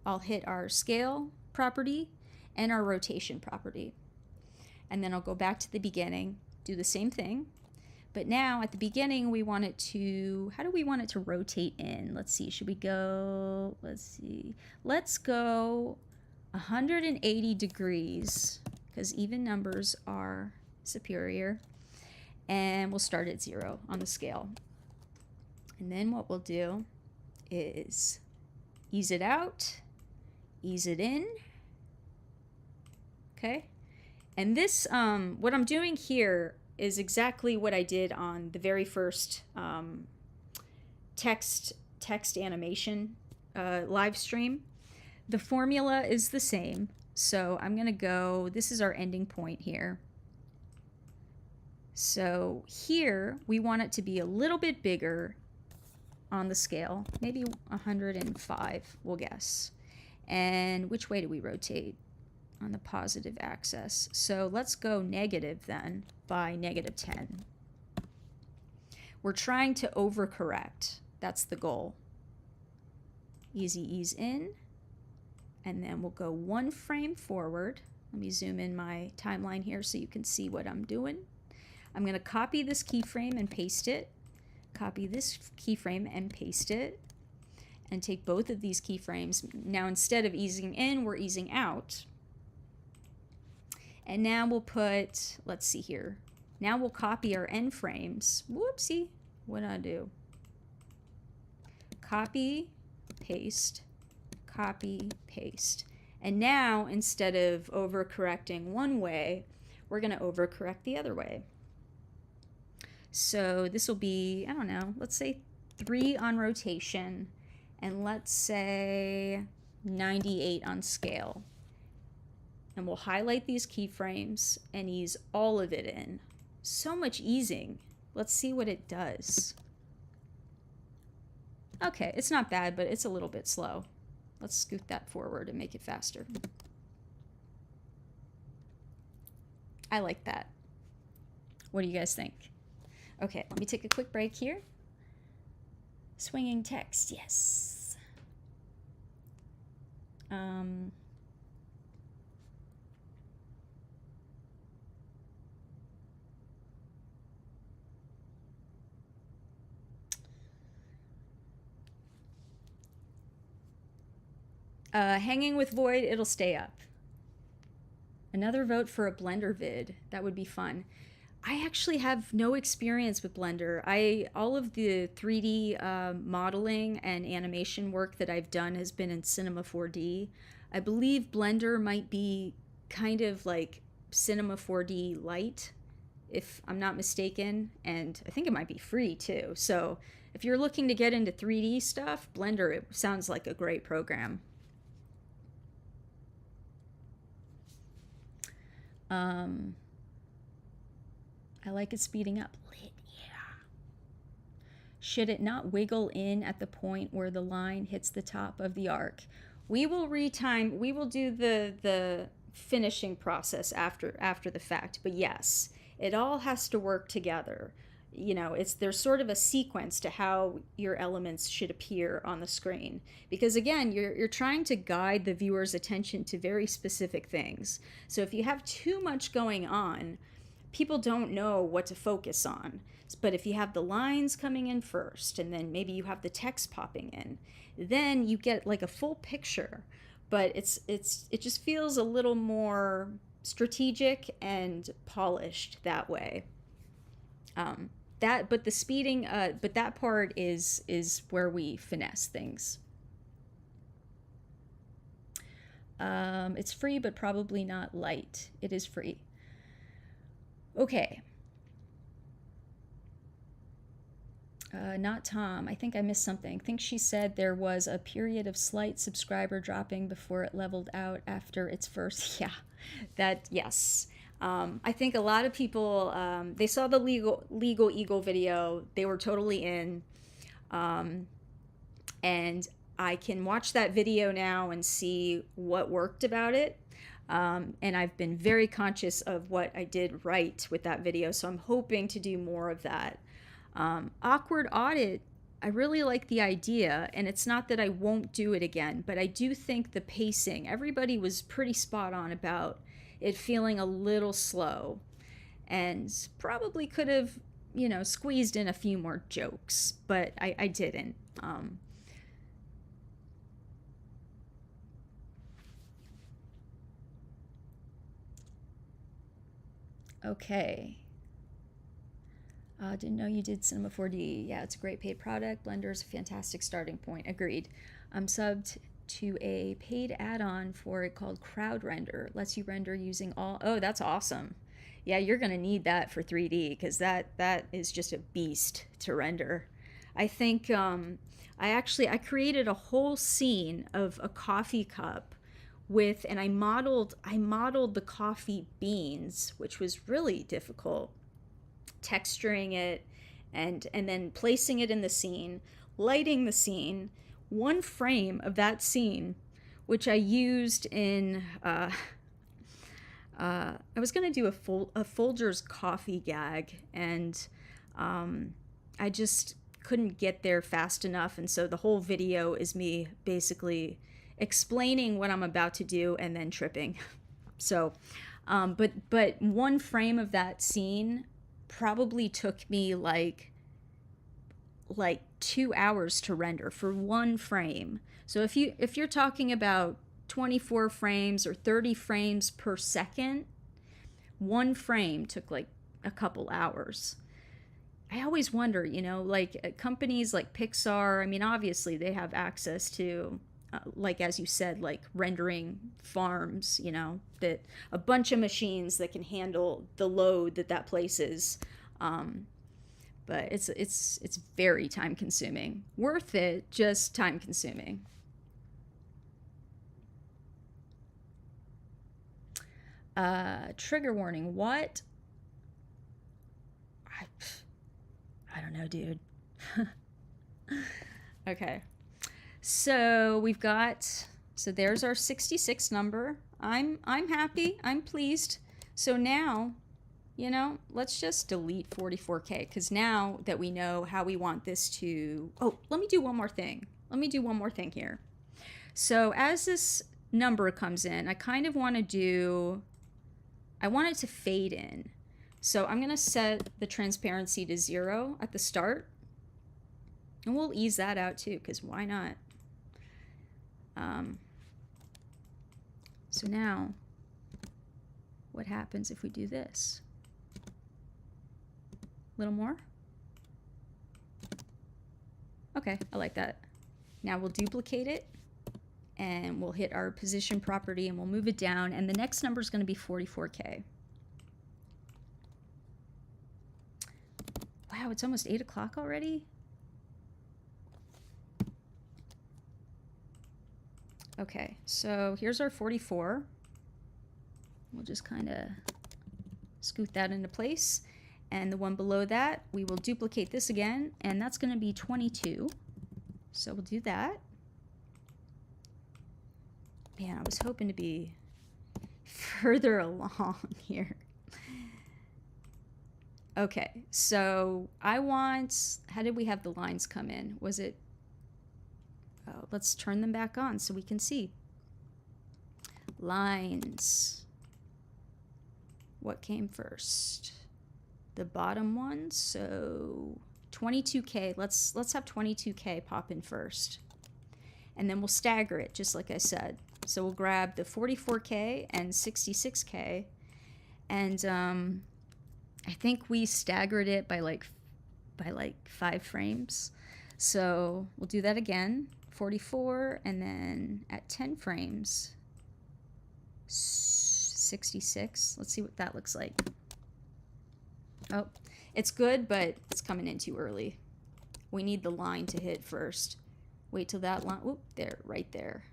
I'll hit our scale property and our rotation property. And then I'll go back to the beginning, do the same thing. But now at the beginning, we want it to, how do we want it to rotate in? Let's see, should we go, let's go 180 degrees, because even numbers are superior. And we'll start at 0 on the scale. And then what we'll do is ease it out, ease it in. Okay. And this, what I'm doing here is exactly what I did on the very first text animation live stream. The formula is the same. So I'm going to go, this is our ending point here. So here we want it to be a little bit bigger on the scale, maybe 105, we'll guess. And which way do we rotate? On the positive axis. So let's go negative then by -10. We're trying to overcorrect. That's the goal. Easy ease in. And then we'll go 1 frame forward. Let me zoom in my timeline here so you can see what I'm doing. I'm going to copy this keyframe and paste it. Copy this keyframe and paste it. And take both of these keyframes. Now instead of easing in, we're easing out. And now we'll put, let's see here. Now we'll copy our end frames. Whoopsie, what did I do? Copy, paste, copy, paste. And now, instead of overcorrecting one way, we're going to overcorrect the other way. So this will be, I don't know, let's say 3 on rotation, and let's say 98 on scale. And we'll highlight these keyframes and ease all of it in. So much easing. Let's see what it does. Okay, it's not bad, but it's a little bit slow. Let's scoot that forward and make it faster. I like that. What do you guys think? Okay, let me take a quick break here. Swinging text, yes. Hanging with Void, it'll stay up. Another vote for a Blender vid. That would be fun. I actually have no experience with Blender. All of the 3D modeling and animation work that I've done has been in Cinema 4D. I believe Blender might be kind of like Cinema 4D Lite, if I'm not mistaken, and I think it might be free too. So if you're looking to get into 3D stuff, Blender, it sounds like a great program. I like it speeding up. Lit, yeah. Should it not wiggle in at the point where the line hits the top of the arc? We will retime. We will do the finishing process after the fact. But yes, it all has to work together. You know, there's sort of a sequence to how your elements should appear on the screen, because again, you're trying to guide the viewer's attention to very specific things. So if you have too much going on, people don't know what to focus on. But if you have the lines coming in first, and then maybe you have the text popping in, then you get like a full picture. But it just feels a little more strategic and polished that way. But the speeding, but that part is where we finesse things. It's free, but probably not light. It is free. Okay. Not Tom. I think I missed something. I think she said there was a period of slight subscriber dropping before it leveled out after its first. Yeah, yes. I think a lot of people, they saw the legal Eagle video. They were totally in. And I can watch that video now and see what worked about it. And I've been very conscious of what I did right with that video. So I'm hoping to do more of that. Awkward Audit, I really like the idea, and it's not that I won't do it again, but I do think the pacing, everybody was pretty spot on about it feeling a little slow, and probably could have, you know, squeezed in a few more jokes, but I didn't. Okay. Didn't know you did Cinema 4D. Yeah, it's a great paid product. Blender is a fantastic starting point. Agreed. I'm subbed to a paid add-on for it called Crowd Render. Lets you render using all... Oh, that's awesome. Yeah, you're going to need that for 3D, because that is just a beast to render. I think I created a whole scene of a coffee cup with, and I modeled the coffee beans, which was really difficult. Texturing it and then placing it in the scene, lighting the scene, one frame of that scene, which I used in I was gonna do a Folgers coffee gag, and I just couldn't get there fast enough, and so the whole video is me basically explaining what I'm about to do and then tripping. So but one frame of that scene probably took me like 2 hours to render for one frame. So if you're talking about 24 frames or 30 frames per second, one frame took like a couple hours. I always wonder, you know, like companies like Pixar, I mean, obviously they have access to like as you said, like rendering farms, you know, that a bunch of machines that can handle the load that places. But it's very time consuming. Worth it, just time consuming. Trigger warning. What? I don't know, dude. Okay. So we've got, so there's our 66 number. I'm happy. I'm pleased. So now, you know, let's just delete 44K, because now that we know how we want this to, oh, let me do one more thing. Let me do one more thing here. So as this number comes in, I kind of want to do, I want it to fade in. So I'm going to set the transparency to 0 at the start. And we'll ease that out too, because why not? So now, what happens if we do this? A little more? Okay, I like that. Now we'll duplicate it, and we'll hit our position property, and we'll move it down, and the next number is going to be 44K. Wow, it's almost 8 o'clock already? Okay, so here's our 44. We'll just kind of scoot that into place. And the one below that, we will duplicate this again, and that's going to be 22. So we'll do that. Man, I was hoping to be further along here. Okay, so I want, how did we have the lines come in? Was it, oh, let's turn them back on so we can see. Lines. What came first? The bottom one, so 22K, let's have 22K pop in first. And then we'll stagger it, just like I said. So we'll grab the 44K and 66K, and I think we staggered it by like 5 frames. So we'll do that again, 44, and then at 10 frames, 66. Let's see what that looks like. Oh, it's good, but it's coming in too early. We need the line to hit first. Wait till that line, whoop, there, right there.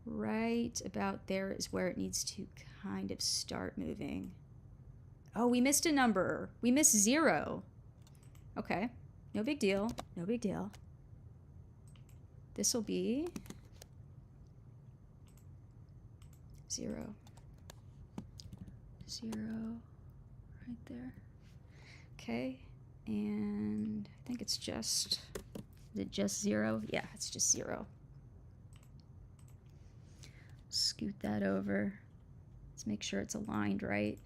Right about there is where it needs to kind of start moving. Oh, we missed a number. We missed 0. Okay, no big deal, no big deal. This will be 0. 0 right there. Okay, and I think it's just, is it just 0? Yeah, it's just 0. Scoot that over. Let's make sure it's aligned right.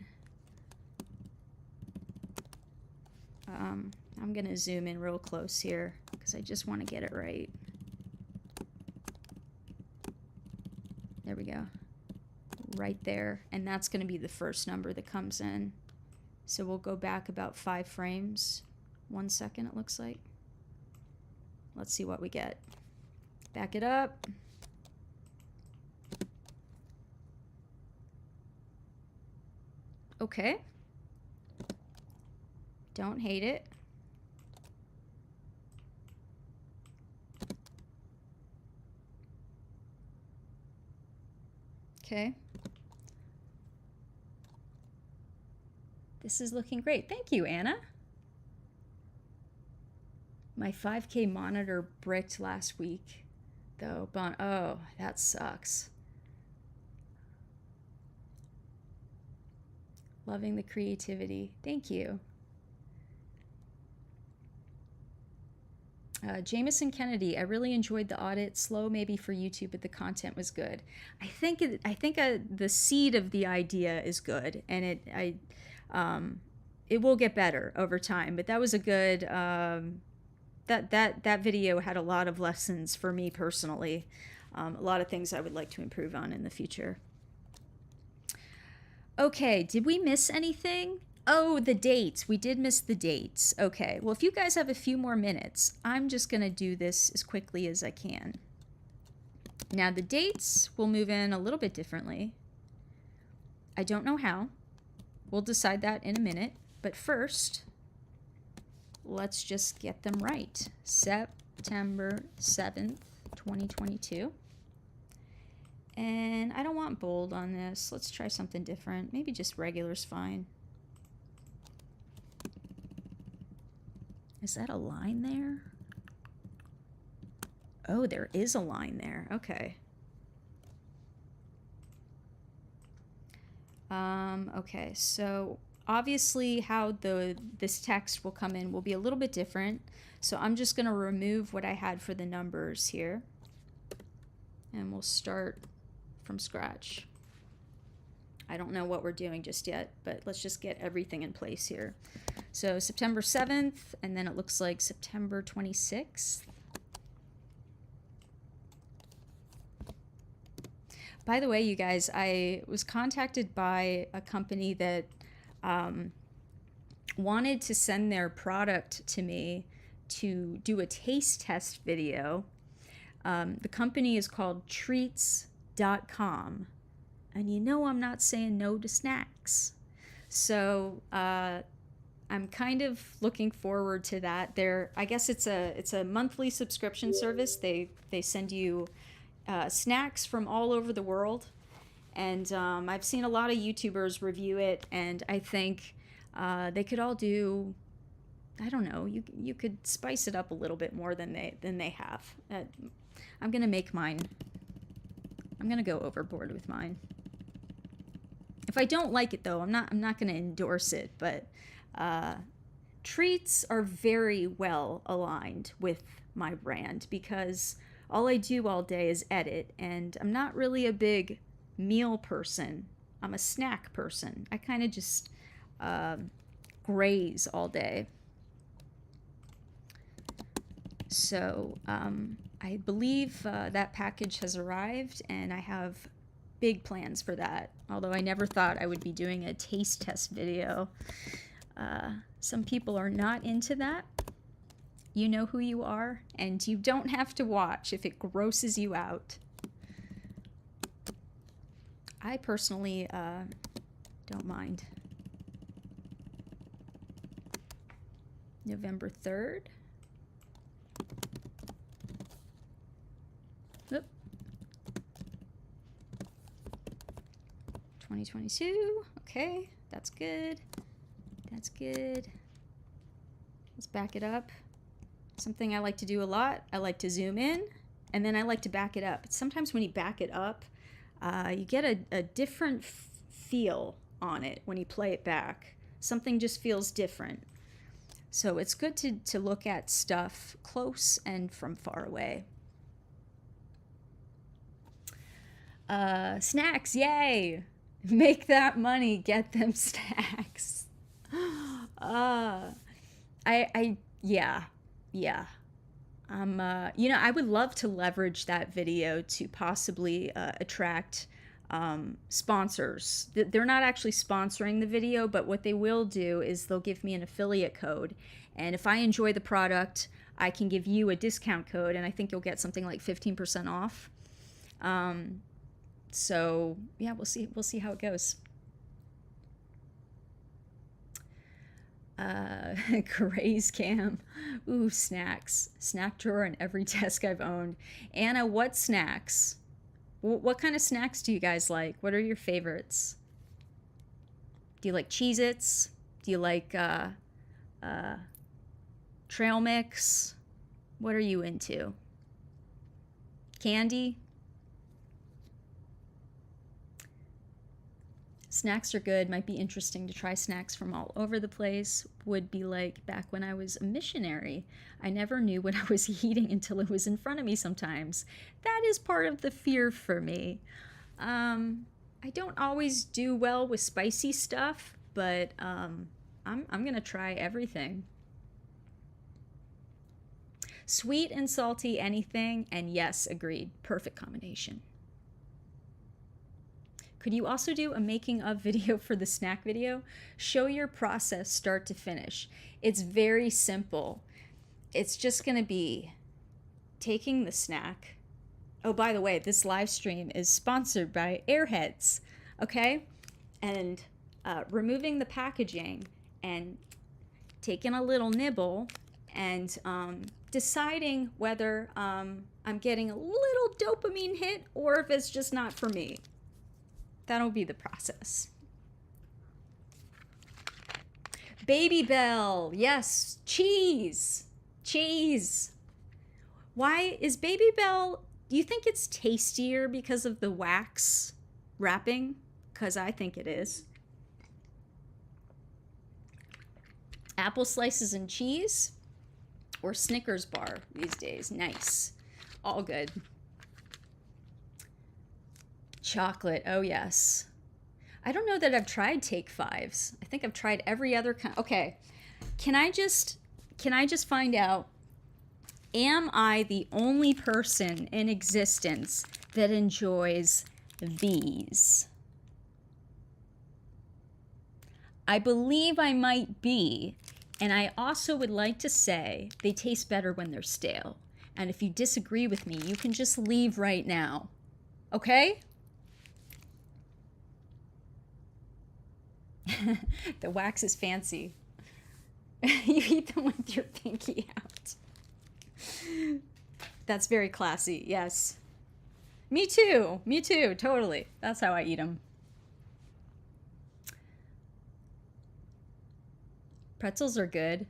I'm gonna zoom in real close here because I just want to get it right. There we go. Right there, and that's going to be the first number that comes in. So we'll go back about 5 frames. 1 second, it looks like. Let's see what we get. Back it up. Okay. Don't hate it. Okay. This is looking great. Thank you, Anna. My 5K monitor bricked last week, though. Oh, that sucks. Loving the creativity. Thank you. Jameson Kennedy, I really enjoyed the audit. Slow maybe for YouTube, but the content was good. I think the seed of the idea is good, and it will get better over time. But that was a good that video had a lot of lessons for me personally. A lot of things I would like to improve on in the future. Okay, did we miss anything? Oh, the dates. We did miss the dates. Okay. Well, if you guys have a few more minutes, I'm just going to do this as quickly as I can. Now, the dates will move in a little bit differently. I don't know how. We'll decide that in a minute. But first, let's just get them right. September 7th, 2022. And I don't want bold on this. Let's try something different. Maybe just regular's fine. Is that a line there? Oh, there is a line there. Okay. Okay, so obviously how this text will come in will be a little bit different. So I'm just going to remove what I had for the numbers here. And we'll start from scratch. I don't know what we're doing just yet, but let's just get everything in place here. So September 7th, and then it looks like September 26th. By the way, you guys, I was contacted by a company that wanted to send their product to me to do a taste test video. The company is called treats.com. And you know I'm not saying no to snacks. So I'm kind of looking forward to that. I guess it's a monthly subscription service. They send you snacks from all over the world. And I've seen a lot of YouTubers review it, and I think they could all do, I don't know, you could spice it up a little bit more than they have. I'm gonna make mine. I'm gonna go overboard with mine. If I don't like it though, I'm not gonna endorse it, but treats are very well aligned with my brand because all I do all day is edit, and I'm not really a big meal person. I'm a snack person. I kind of just graze all day. So I believe that package has arrived, and I have big plans for that. Although I never thought I would be doing a taste test video. Some people are not into that. You know who you are, and you don't have to watch if it grosses you out. I personally don't mind. November 3rd. Oop. 2022. Okay, that's good. That's good. Let's back it up. Something I like to do a lot. I like to zoom in, and then I like to back it up. Sometimes when you back it up, you get a different feel on it when you play it back. Something just feels different. So it's good to look at stuff close and from far away. Snacks, yay! Make that money, get them snacks. Yeah. You know, I would love to leverage that video to possibly attract sponsors. They're not actually sponsoring the video, but what they will do is they'll give me an affiliate code. And if I enjoy the product, I can give you a discount code, and I think you'll get something like 15% off. So yeah, we'll see how it goes. Graze cam. Ooh, snacks. Snack drawer in every desk I've owned. Anna, what snacks? What kind of snacks do you guys like? What are your favorites? Do you like Cheez-Its? Do you like trail mix? What are you into? Candy? Snacks are good. Might be interesting to try snacks from all over the place. Would be like back when I was a missionary. I never knew what I was eating until it was in front of me sometimes. That is part of the fear for me. I don't always do well with spicy stuff, but I'm gonna try everything. Sweet and salty, anything, and yes, agreed. Perfect combination. Could you also do a making of video for the snack video? Show your process start to finish. It's very simple. It's just going to be taking the snack. Oh, by the way, this live stream is sponsored by Airheads, okay? And removing the packaging and taking a little nibble and deciding whether I'm getting a little dopamine hit or if it's just not for me. That'll be the process. Baby Bell, yes, cheese, cheese. Why is Baby Bell, do you think it's tastier because of the wax wrapping? Because I think it is. Apple slices and cheese or Snickers bar these days. Nice. All good. Chocolate. Oh, yes. I don't know that I've tried Take Fives. I think I've tried every other kind. Okay. Can I just find out, am I the only person in existence that enjoys these? I believe I might be. And I also would like to say they taste better when they're stale. And if you disagree with me, you can just leave right now. Okay? The wax is fancy. You eat them with your pinky out. That's very classy, yes. Me too, totally. That's how I eat them. Pretzels are good.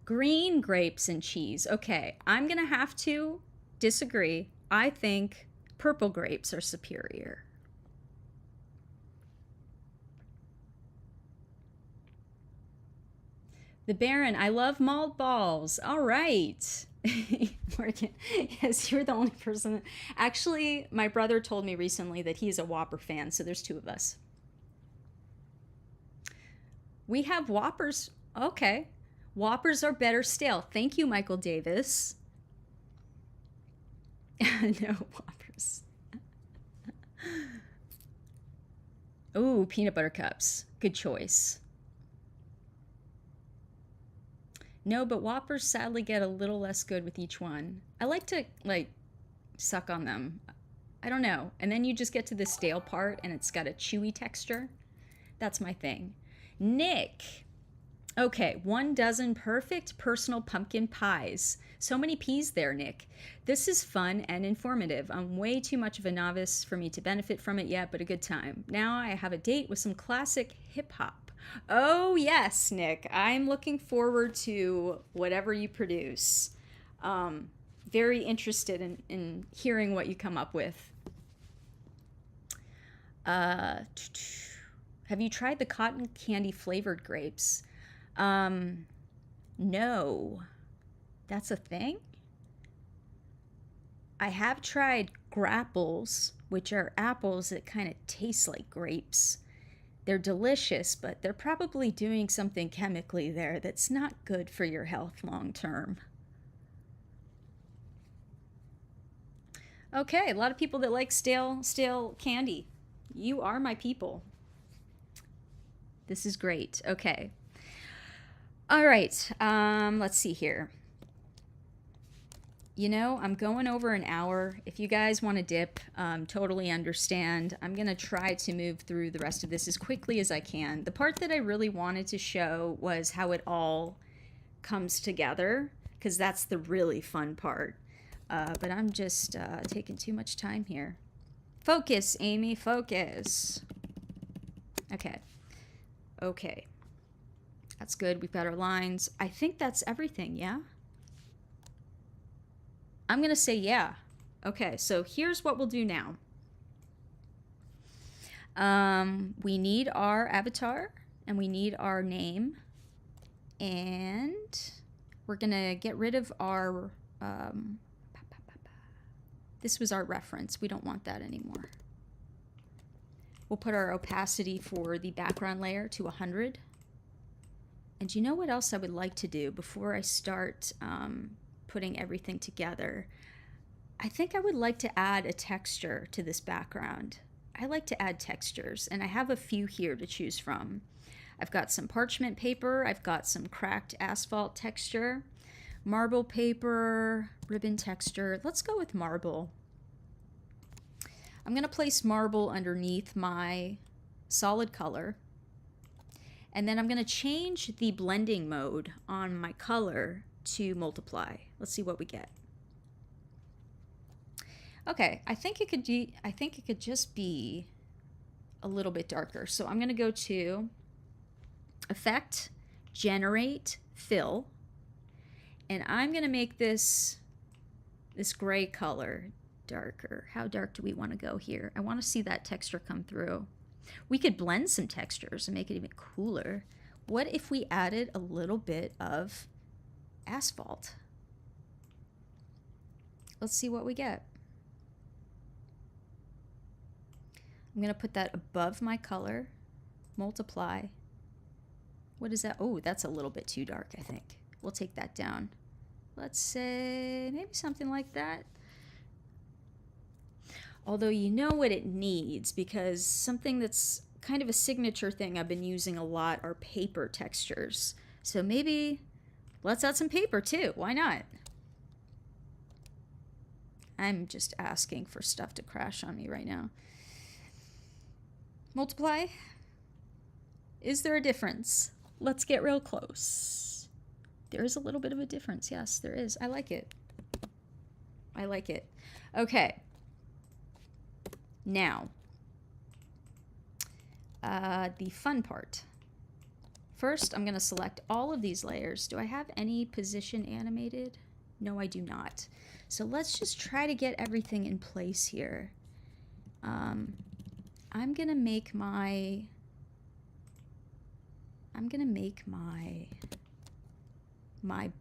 Green grapes and cheese. Okay, I'm gonna have to disagree. I think purple grapes are superior. The Baron, I love mulled balls. All right. Morgan, yes, you're the only person. Actually, my brother told me recently that he's a Whopper fan, so there's two of us. We have Whoppers. Okay. Whoppers are better stale. Thank you, Michael Davis. No Whoppers. Ooh, peanut butter cups. Good choice. No, but Whoppers sadly get a little less good with each one. I like to, like, suck on them. I don't know. And then you just get to the stale part and it's got a chewy texture. That's my thing. Nick. Okay, 1 dozen perfect personal pumpkin pies. So many peas there, Nick. This is fun and informative. I'm way too much of a novice for me to benefit from it yet, but a good time. Now I have a date with some classic hip-hop. Oh, yes, Nick. I'm looking forward to whatever you produce. Very interested in hearing what you come up with. Have you tried the cotton candy flavored grapes? No. That's a thing? I have tried grapples, which are apples that kind of taste like grapes. They're delicious, but they're probably doing something chemically there that's not good for your health long term. Okay, a lot of people that like stale candy. You are my people. This is great. Okay. All right, let's see here. You know, I'm going over an hour. If you guys want to dip, totally understand. I'm going to try to move through the rest of this as quickly as I can. The part that I really wanted to show was how it all comes together, because that's the really fun part. But I'm just taking too much time here. Focus, Amy, focus. Okay. Okay. That's good. We've got our lines. I think that's everything, yeah? I'm going to say yeah. Okay, so here's what we'll do now. We need our avatar, and we need our name. And we're going to get rid of our... this was our reference. We don't want that anymore. We'll put our opacity for the background layer to 100. And you know what else I would like to do before I start putting everything together? I think I would like to add a texture to this background. I like to add textures, and I have a few here to choose from. I've got some parchment paper, I've got some cracked asphalt texture, marble paper, ribbon texture. Let's go with marble. I'm going to place marble underneath my solid color, and then I'm going to change the blending mode on my color to multiply. Let's see what we get. Okay, I think it could just be a little bit darker. So I'm going to go to Effect, Generate, Fill, and I'm going to make this gray color darker. How dark do we want to go here? I want to see that texture come through. We could blend some textures and make it even cooler. What if we added a little bit of asphalt? Let's see what we get. I'm going to put that above my color, multiply. What is that? Oh, that's a little bit too dark, I think. We'll take that down. Let's say maybe something like that. Although you know what it needs, because something that's kind of a signature thing I've been using a lot are paper textures. So maybe let's add some paper too. Why not? I'm just asking for stuff to crash on me right now. Multiply. Is there a difference? Let's get real close. There is a little bit of a difference. Yes, there is. I like it. I like it. Okay. Now, the fun part. First, I'm going to select all of these layers. Do I have any position animated? No, I do not. So let's just try to get everything in place here. I'm going to make my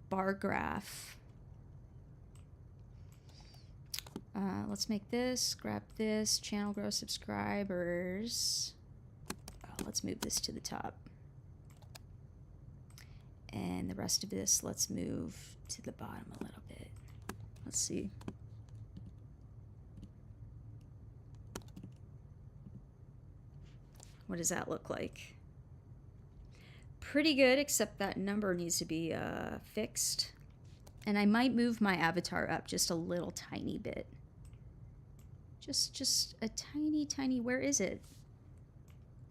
bar graph. Let's make this, grab this, channel grow subscribers. Let's move this to the top. And the rest of this, let's move to the bottom a little bit. Let's see. What does that look like? Pretty good, except that number needs to be fixed. And I might move my avatar up just a little tiny bit. Just a tiny, where is it?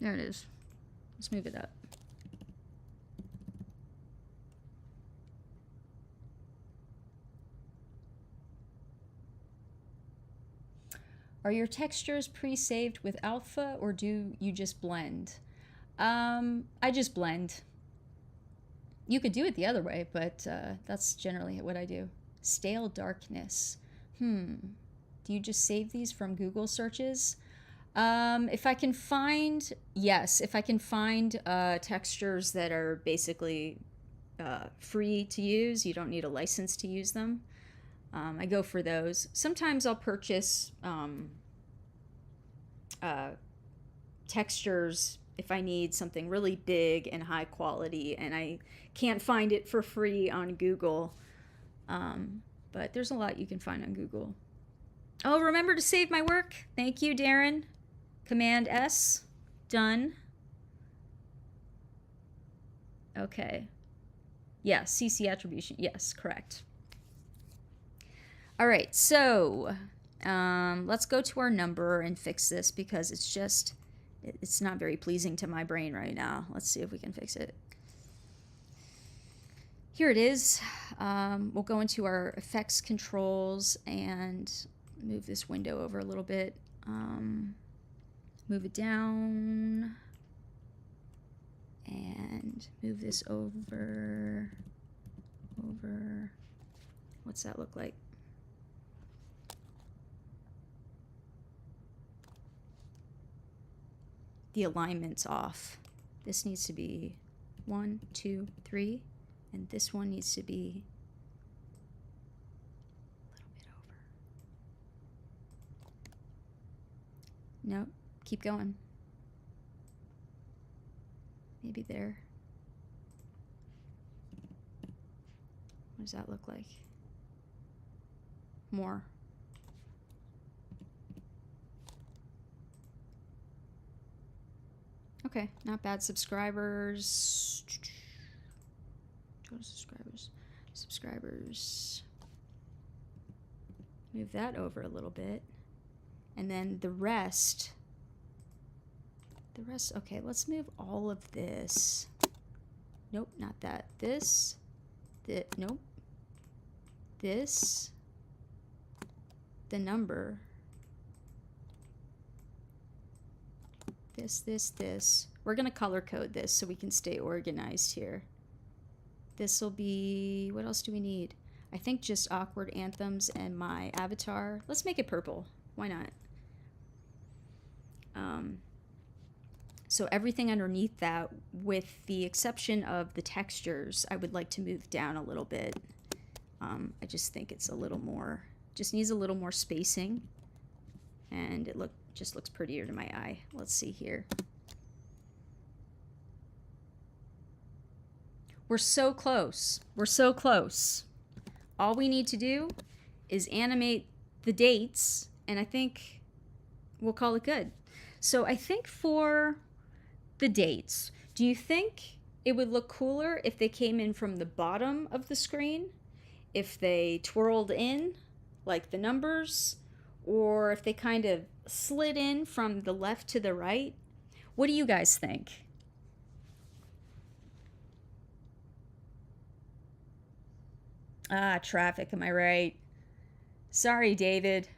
There it is. Let's move it up. Are your textures pre-saved with alpha, or do you just blend? I just blend. You could do it the other way, but that's generally what I do. Stale darkness. Do you just save these from Google searches? If I can find, yes, if I can find textures that are basically free to use, you don't need a license to use them, I go for those. Sometimes I'll purchase textures if I need something really big and high quality and I can't find it for free on Google. But there's a lot you can find on Google. Oh, remember to save my work. Thank you, Darren. Command S. Done. Okay. Yeah, CC attribution. Yes, correct. All right, so let's go to our number and fix this because it's not very pleasing to my brain right now. Let's see if we can fix it. Here it is. We'll go into our effects controls and move this window over a little bit. Move it down and move this over. What's that look like? The alignment's off. This needs to be 1, 2, 3, and this one needs to be a little bit over. Nope, keep going. Maybe there. What does that look like? More. Okay, not bad. Subscribers. Total subscribers. Subscribers. Move that over a little bit. And then the rest. Okay, let's move all of this. Nope, not that. This. Nope. This. The number. This. We're going to color code this so we can stay organized here. This will be, what else do we need? I think just Awkward Anthems and my avatar. Let's make it purple. Why not? So everything underneath that, with the exception of the textures, I would like to move down a little bit. I just think it's a little more, just needs a little more spacing, and it just looks prettier to my eye. Let's see here. We're so close. We're so close. All we need to do is animate the dates, and I think we'll call it good. So I think for the dates, do you think it would look cooler if they came in from the bottom of the screen? If they twirled in, like the numbers? Or if they kind of slid in from the left to the right? What do you guys think? Ah, traffic, am I right? Sorry, David.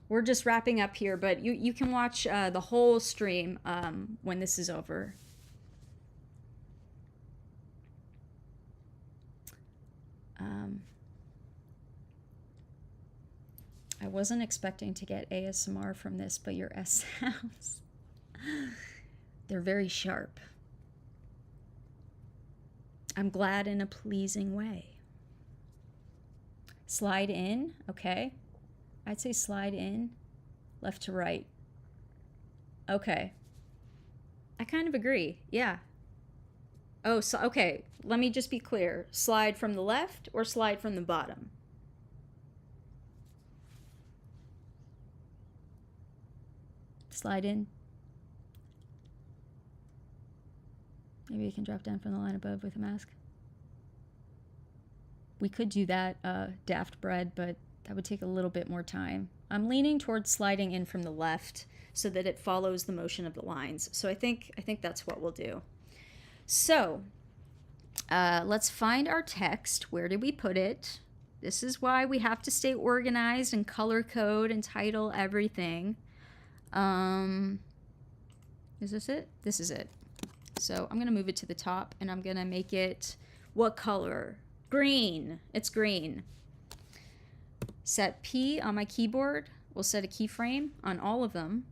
We're just wrapping up here, but you can watch the whole stream when this is over. I wasn't expecting to get ASMR from this, but your S sounds, they're very sharp. I'm glad in a pleasing way. Slide in, okay. I'd say slide in, left to right. Okay. I kind of agree, yeah. Oh, so, okay, let me just be clear. Slide from the left or slide from the bottom? Slide in. Maybe you can drop down from the line above with a mask. We could do that, Daft Bread, but that would take a little bit more time. I'm leaning towards sliding in from the left so that it follows the motion of the lines. So I think that's what we'll do. So let's find our text. Where did we put it? This is why we have to stay organized and color code and title everything. Is this it? This is it. So I'm going to move it to the top, and I'm going to make it what color? Green. It's green. Set P on my keyboard. We'll set a keyframe on all of them.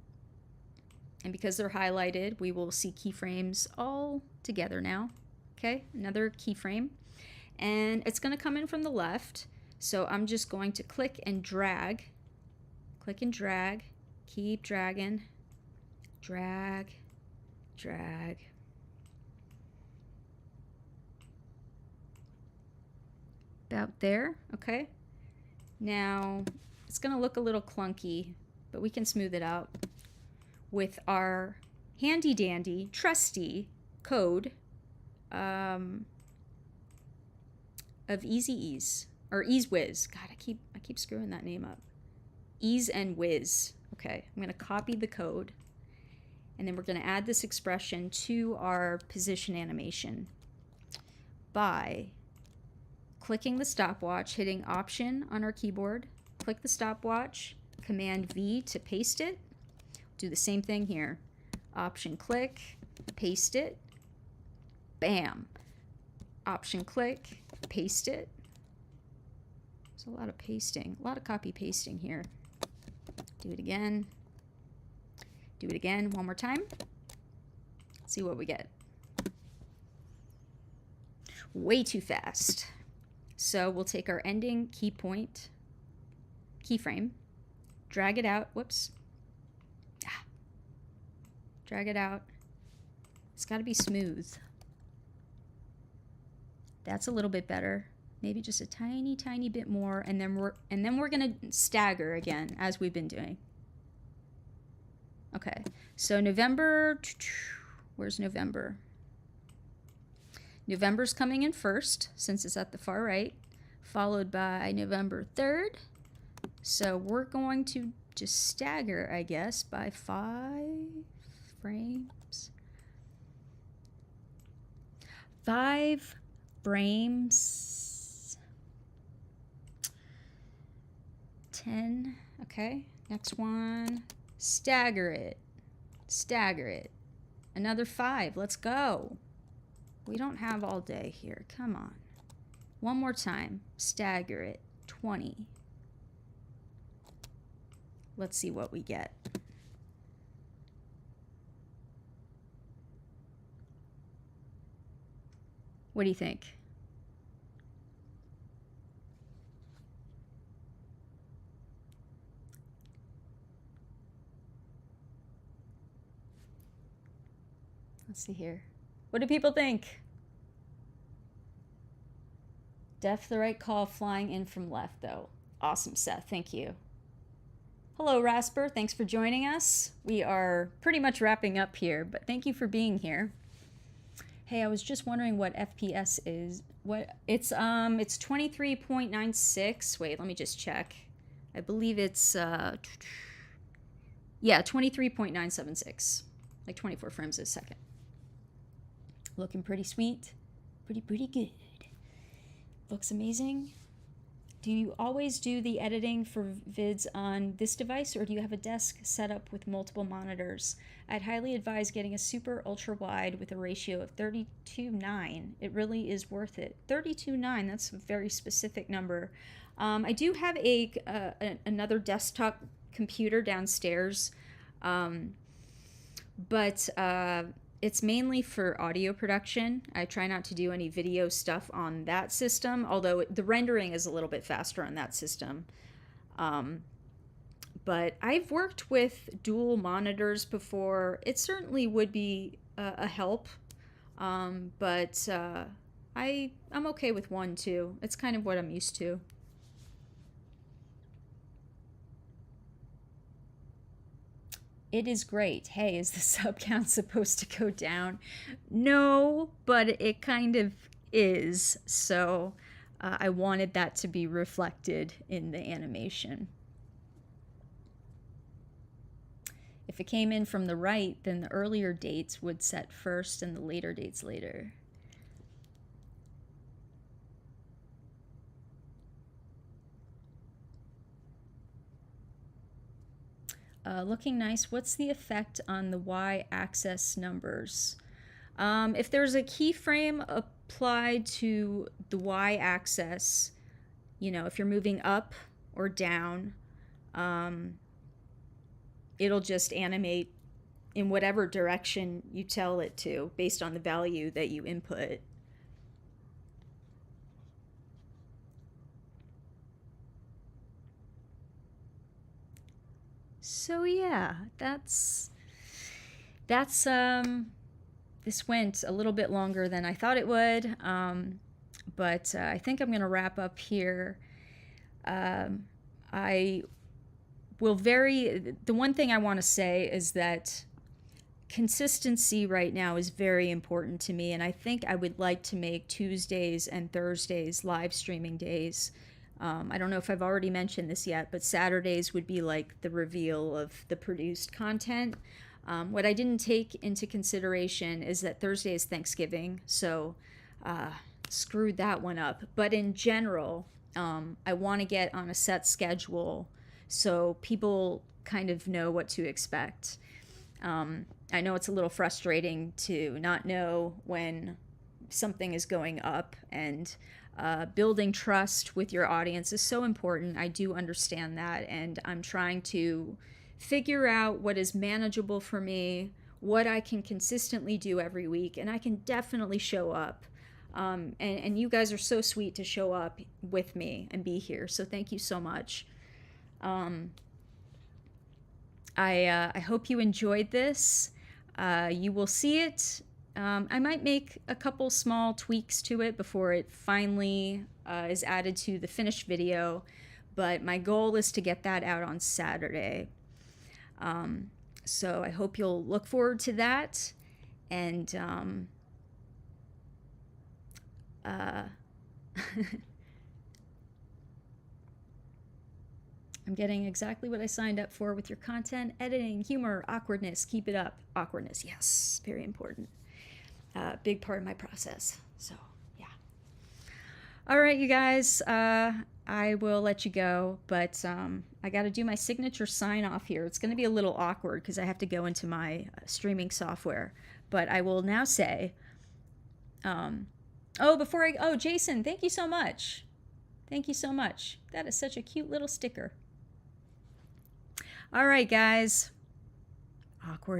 And because they're highlighted, we will see keyframes all together now. Okay, another keyframe. And it's going to come in from the left. So I'm just going to click and drag. Click and drag. Keep dragging. Drag. Drag. About there, okay? Now, it's going to look a little clunky, but we can smooth it out with our handy-dandy, trusty code of Easy Ease, or Ease Whiz. God, I keep screwing that name up. Ease and Whiz. Okay, I'm going to copy the code, and then we're going to add this expression to our position animation by clicking the stopwatch, hitting Option on our keyboard, click the stopwatch, Command V to paste it. Do the same thing here. Option click, paste it, bam. Option click, paste it. There's a lot of pasting, a lot of copy pasting here. Do it again. Do it again one more time. See what we get. Way too fast. So we'll take our ending key point, keyframe, drag it out. Whoops. Drag it out. It's got to be smooth. That's a little bit better. Maybe just a tiny, tiny bit more, and then we're gonna stagger again as we've been doing. Okay. So November Where's November? November's coming in first, since it's at the far right, followed by November 3rd. So we're going to just stagger, I guess, by 5 frames. 5 frames. 10. Okay, next one. Stagger it. Stagger it. Another 5. Let's go. We don't have all day here. Come on. One more time. Stagger it. 20. Let's see what we get. What do you think? Let's see here. What do people think? Def the right call, flying in from left though. Awesome, Seth. Thank you. Hello, Rasper. Thanks for joining us. We are pretty much wrapping up here, but thank you for being here. Hey, I was just wondering what FPS is. What it's 23.96. Wait, let me just check. I believe it's yeah, 23.976. Like 24 frames a second. Looking pretty sweet. Pretty good. Looks amazing. Do you always do the editing for vids on this device, or do you have a desk set up with multiple monitors? I'd highly advise getting a super ultra wide with a ratio of 32:9. It really is worth it. 32:9, that's a very specific number. I do have another desktop computer downstairs, but it's mainly for audio production. I try not to do any video stuff on that system, although the rendering is a little bit faster on that system. But I've worked with dual monitors before. It certainly would be a help, but I'm okay with one too. It's kind of what I'm used to. It is great. Hey, is the sub count supposed to go down? No, but it kind of is. So I wanted that to be reflected in the animation. If it came in from the right, then the earlier dates would set first and the later dates later. Looking nice. What's the effect on the y-axis numbers? If there's a keyframe applied to the y-axis, you know, if you're moving up or down, it'll just animate in whatever direction you tell it to based on the value that you input. So yeah, this went a little bit longer than I thought it would, but I think I'm gonna wrap up here. The one thing I want to say is that consistency right now is very important to me, and I think I would like to make Tuesdays and Thursdays live streaming days. I don't know if I've already mentioned this yet, but Saturdays would be like the reveal of the produced content. What I didn't take into consideration is that Thursday is Thanksgiving, so screwed that one up. But in general, I want to get on a set schedule so people kind of know what to expect. I know it's a little frustrating to not know when something is going up, and building trust with your audience is so important. I do understand that, and I'm trying to figure out what is manageable for me, what I can consistently do every week, and I can definitely show up. And you guys are so sweet to show up with me and be here, so thank you so much. I hope you enjoyed this. You will see it. I might make a couple small tweaks to it before it finally is added to the finished video, but my goal is to get that out on Saturday. So I hope you'll look forward to that, And I'm getting exactly what I signed up for with your content, editing, humor, awkwardness. Keep it up. Awkwardness, yes, very important. Big part of my process. So, yeah. All right, you guys. I will let you go, but I got to do my signature sign off here. It's going to be a little awkward because I have to go into my streaming software. But I will now say, oh, Jason, thank you so much. Thank you so much. That is such a cute little sticker. All right, guys. Awkward.